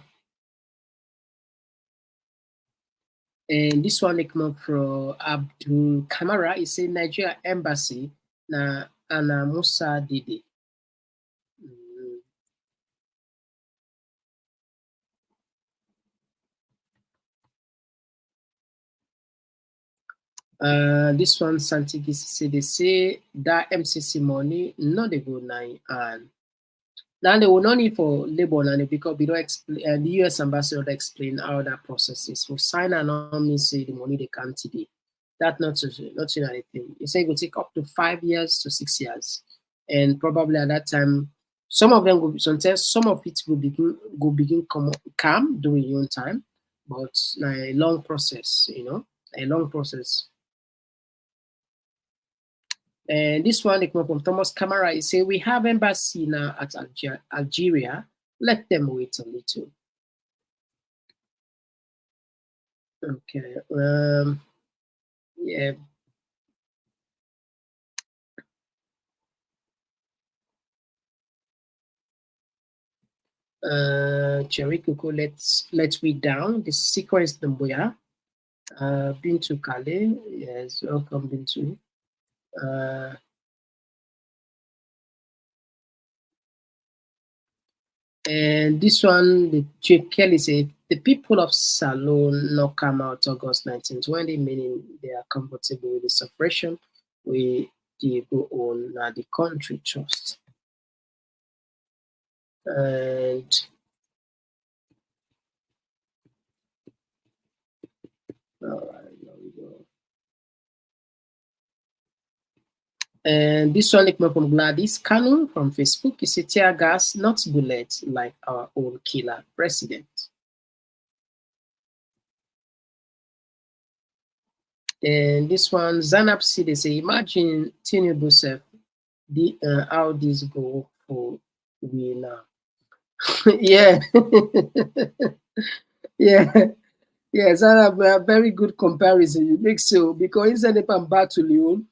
Speaker 2: And this one they come up from Abdul Kamara. He said Nigeria embassy na Ana Musa Didi. This one Santigi say they say that MCC money not they go nine and now they will not need for labor and because we don't explain the US ambassador don't explain how that process is. For sign and not mean say the money they can't today. That not anything. You say it will take up to 5 years to 6 years. And probably at that time some of them will be sometimes some of it will begin come during your own time, but a long process, a long process. And this one they come from Thomas Camara. He say we have embassy now at Algeria. Let them wait a little. Okay. Yeah. Cherry Coco, let's read down the sequence number. Bintu Kale, yes, welcome Bintu. And this one, the Jake Kelly said, the people of Salon not come out August 1920, meaning they are comfortable with the suppression. We go on the country trust. And all right, here we go. And this one came from Gladys Kanu from Facebook. He said, tear gas, not bullets, like our own killer president. And this one, Zanab C, they say, imagine Tinubu self, how this go for we now. Yeah. Yeah. Yeah, Zanab, a very good comparison. You make so because instead of battle Leon,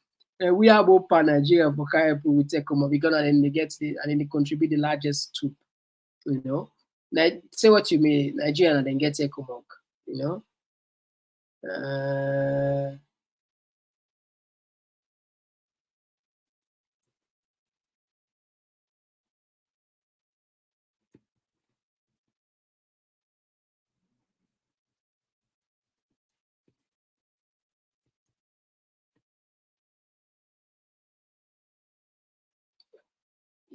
Speaker 2: we have open Nigeria for Kaipu with Ecomo because then they get and then they contribute the largest troop, say what you mean, Nigeria and then get Ecomo,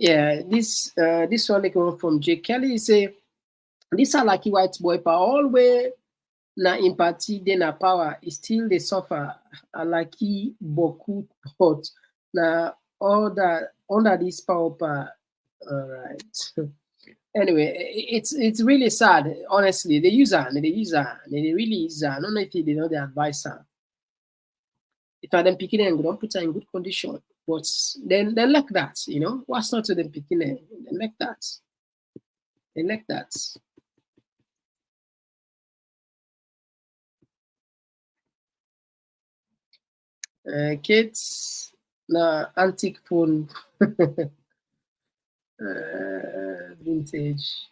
Speaker 2: Yeah, this one they come from Jay Kelly. He say this are lucky white boy power all way na in party then na power is still they suffer a lucky boku pot na all that under this power. All right. Anyway, it's really sad. Honestly, they use her, they really use her. I don't know if they know the advisor. If I them picking them, don't put her in good condition. But then they like that, What's not to them picking them? They like that. They like that. Kids, antique phone, vintage.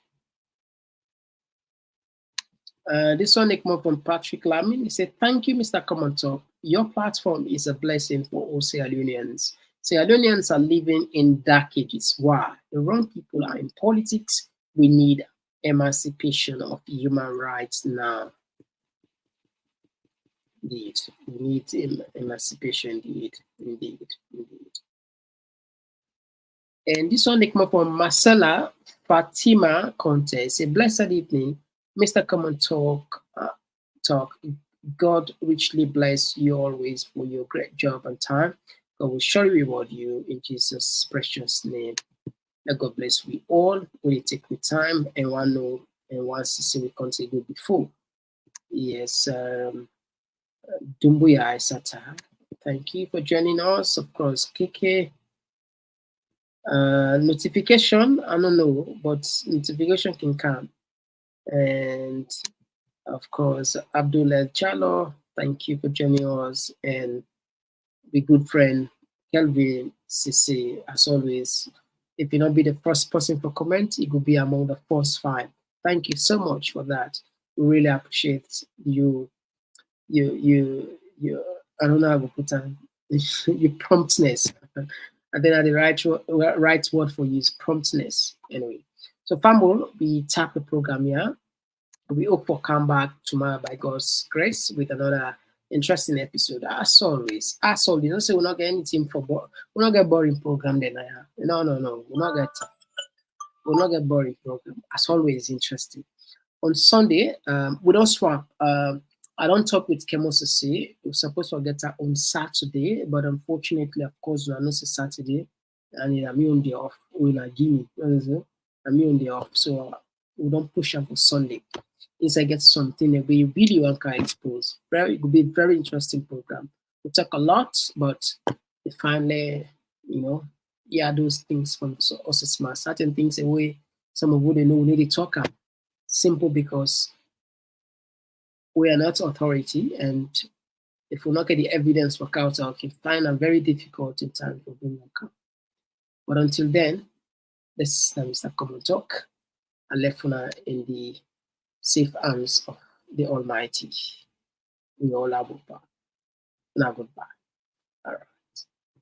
Speaker 2: This one they come up from Patrick Lamin. He said, thank you, Mr. Komon-Tok. your platform is a blessing for all Sierra Leoneans. Sierra Leoneans are living in dark ages. Why? The wrong people are in politics. We need emancipation of human rights now. Indeed, we need emancipation. Indeed. And this one they come up from Marcella Fatima Conte. Say, blessed evening, Mr. Komon-Tok. God richly bless you always for your great job and time. God will surely reward you in Jesus' precious name. Let God bless we all. We take with time and one know and one see we continue before. Yes, Dumbuya Isata. Thank you for joining us. Of course, KK. Notification, I don't know, but notification can come. And of course, Abdullah Chalo, thank you for joining us. And my good friend Kelvin Sisi, as always. If you not be the first person for comment, it will be among the first 5. Thank you so much for that. We really appreciate you. I don't know how to put on your promptness. And then the right word for you is promptness. Anyway, so Fambul, we tap the program here. We hope for come back tomorrow by God's grace with another interesting episode. As always, don't say we're not getting anything for we're not get boring program then. No. We're not get boring program. As always, interesting. On Sunday, we don't swap. I don't talk with Kemosisi. We're supposed to get her on Saturday, but unfortunately, of course, we are not Saturday, and I'm on the off. We not give me. I'm on the off, so we don't push her for Sunday. If I get something that we really want to expose, it will be a very interesting program. We talk a lot, but we finally, those things from us smart. Certain things away. Some of what they know we need to talk about. Simple because we are not authority, and if we not get the evidence work out, I can find it very difficult in time for bringing come. But until then, this is Mr. Komon-Tok. I left in the safe hands of the Almighty. We all have goodbye. Now goodbye. All right.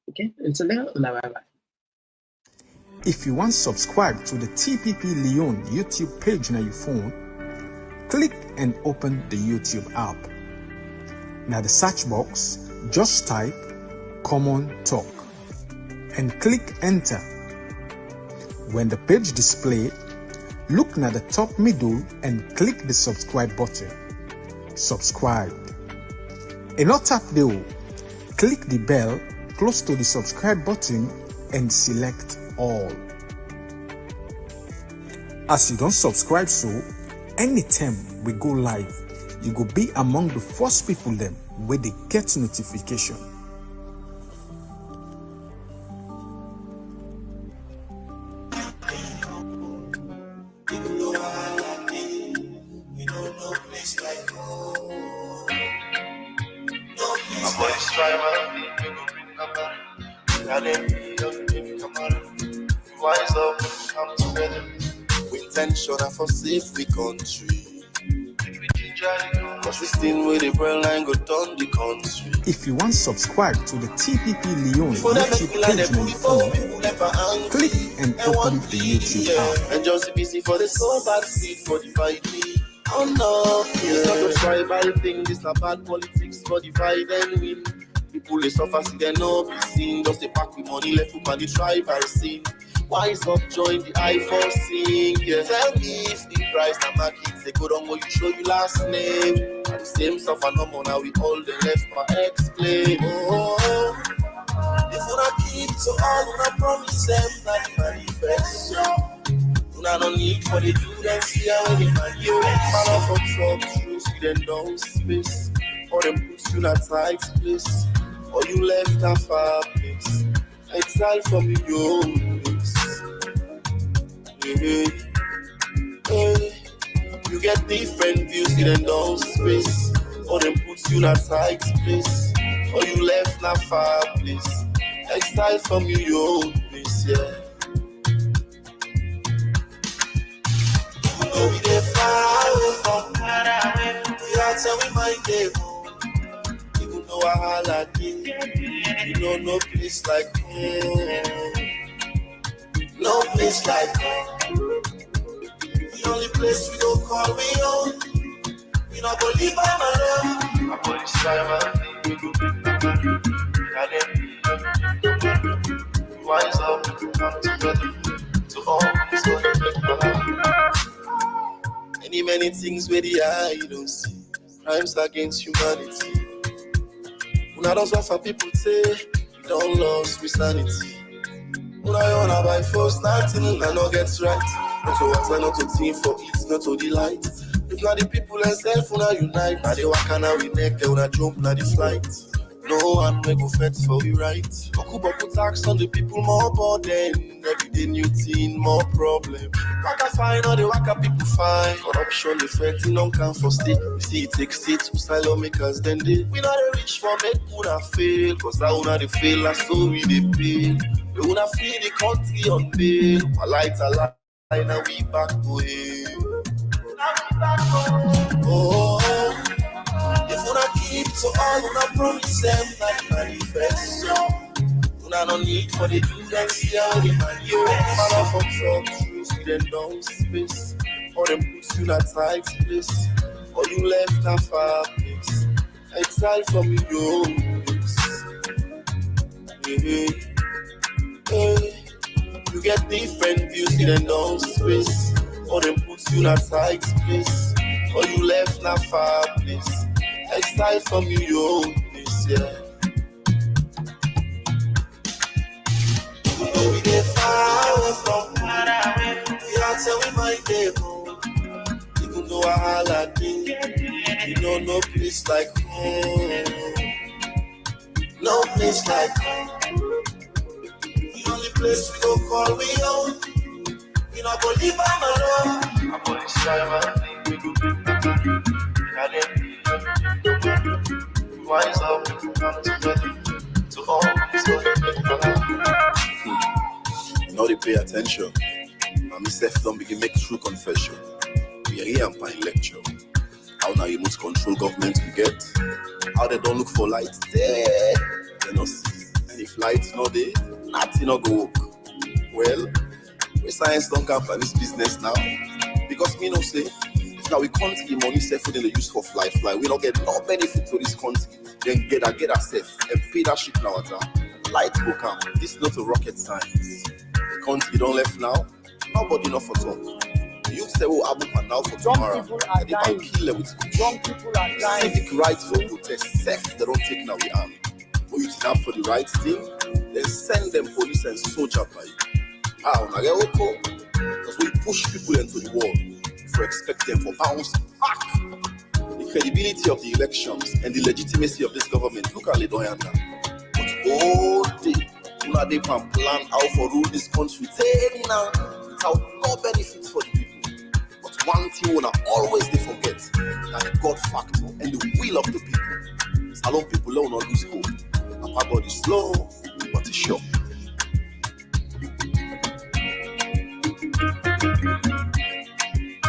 Speaker 2: Okay. Until then, bye bye.
Speaker 12: If you want to subscribe to the TPP Lyon YouTube page on your phone, click and open the YouTube app. Now the search box, just type Komon-Tok and click enter. When the page display, look at the top middle and click the subscribe button. Subscribe. And not tap the click the bell close to the subscribe button and select all. As you don't subscribe, so anytime we go live, you go be among the first people them where they get notification.
Speaker 15: For safe we country, cause this thing with the brain line go down the country.
Speaker 12: If you want to subscribe to the TPP Lyon YouTube page on your phone, click and open the YouTube app.
Speaker 15: And just be busy for the soul bad seed for divide me. Oh no, it's not a tribal thing, this not bad politics for divide and win. People they suffer, see they no be seen. Just they pack with money left up on the tribal scene. Wise up, join the I4 sing. Yeah. Tell me if the price na market they go down, what you show you last name. And the same stuff and no more now we all the left my exclaim. Oh, if we not keep to all, we not promise them that the manifest. We not no need for the do them see how they man you. Man up for trouble, you see them down space. Or them put you in a tight place. Or you left a far place. Exile from your place. Hey, hey. You get different views in no space. Or them put you in a tight place. Or you left a far place. Exile from your place, yeah. You know we get far away from we are tell we mind them. Even though wahala dey. You know no place like home. No place like home. The only place we go call we home. We not go leave by my love. I police driver. Wise up, come together to all this many things where the eye don't see. Crimes against humanity. When I don't suffer, people say we don't lose with sanity. When I wanna buy first, nothing I know gets right. Not to water, not to team for it, not to delight. If not the people themselves, when I unite, now they walk and we neck, they wanna jump, now the flight. No one may go fed for we right. Boku tax on the people, more burden. Every day new thing, more problem. Waka fine, all the waka people fine. Corruption, the fighting don't come for state. You see it takes states to silo makers, then they. We not a rich for make una fail. Cause that una they fail, that's so we they pay. We wanna free the country on bail. My lights are light, now we back to it. Oh. If una keep to all una promise them like manifesto, una no need for the do them see how they man you man for truck choose them down space, or them put you in a tight place, or you left a far place, exile from your place. Hey, hey. You get different views in them down space, or them put you in a tight place, or you left a far place. Exile from your own place, yeah. We get far away from home. We are tell we might get home. Even though I holla day, you know no place like home. No place like home. The only place we go call we home. We not go leave by my love. I police driver. Wise up, come together to all this You know they pay attention. And myself don't begin make true confession. We are here and find lecture. How now you must control government we get. How they don't look for light there. They not see. And if lights not there, nothing not go work. Well, we science don't come for this business now. Because me no say. Now we can't give money safe for them to use for fly. We don't get no benefit to this country. Then get a safe and pay that shit now. Light will come. This is not a rocket science. The country don't left now. Nobody not for talk. The youth say, oh, Abu can now for tomorrow. And they can kill them with young people are dying. Civic rights for protest. Safe, they don't take now the army. But you stand for the right thing, then send them police and soldier by. How? Because we push people into the wall. For expect them for bounce back. The credibility of the elections and the legitimacy of this government, look at Ledoyanda. But all day, they can plan how for rule this country. Now, without no benefits for the people. But one thing we always they forget, that the God factor and the will of the people. Salon people don't lose hope. Papa God is slow, but it's sure.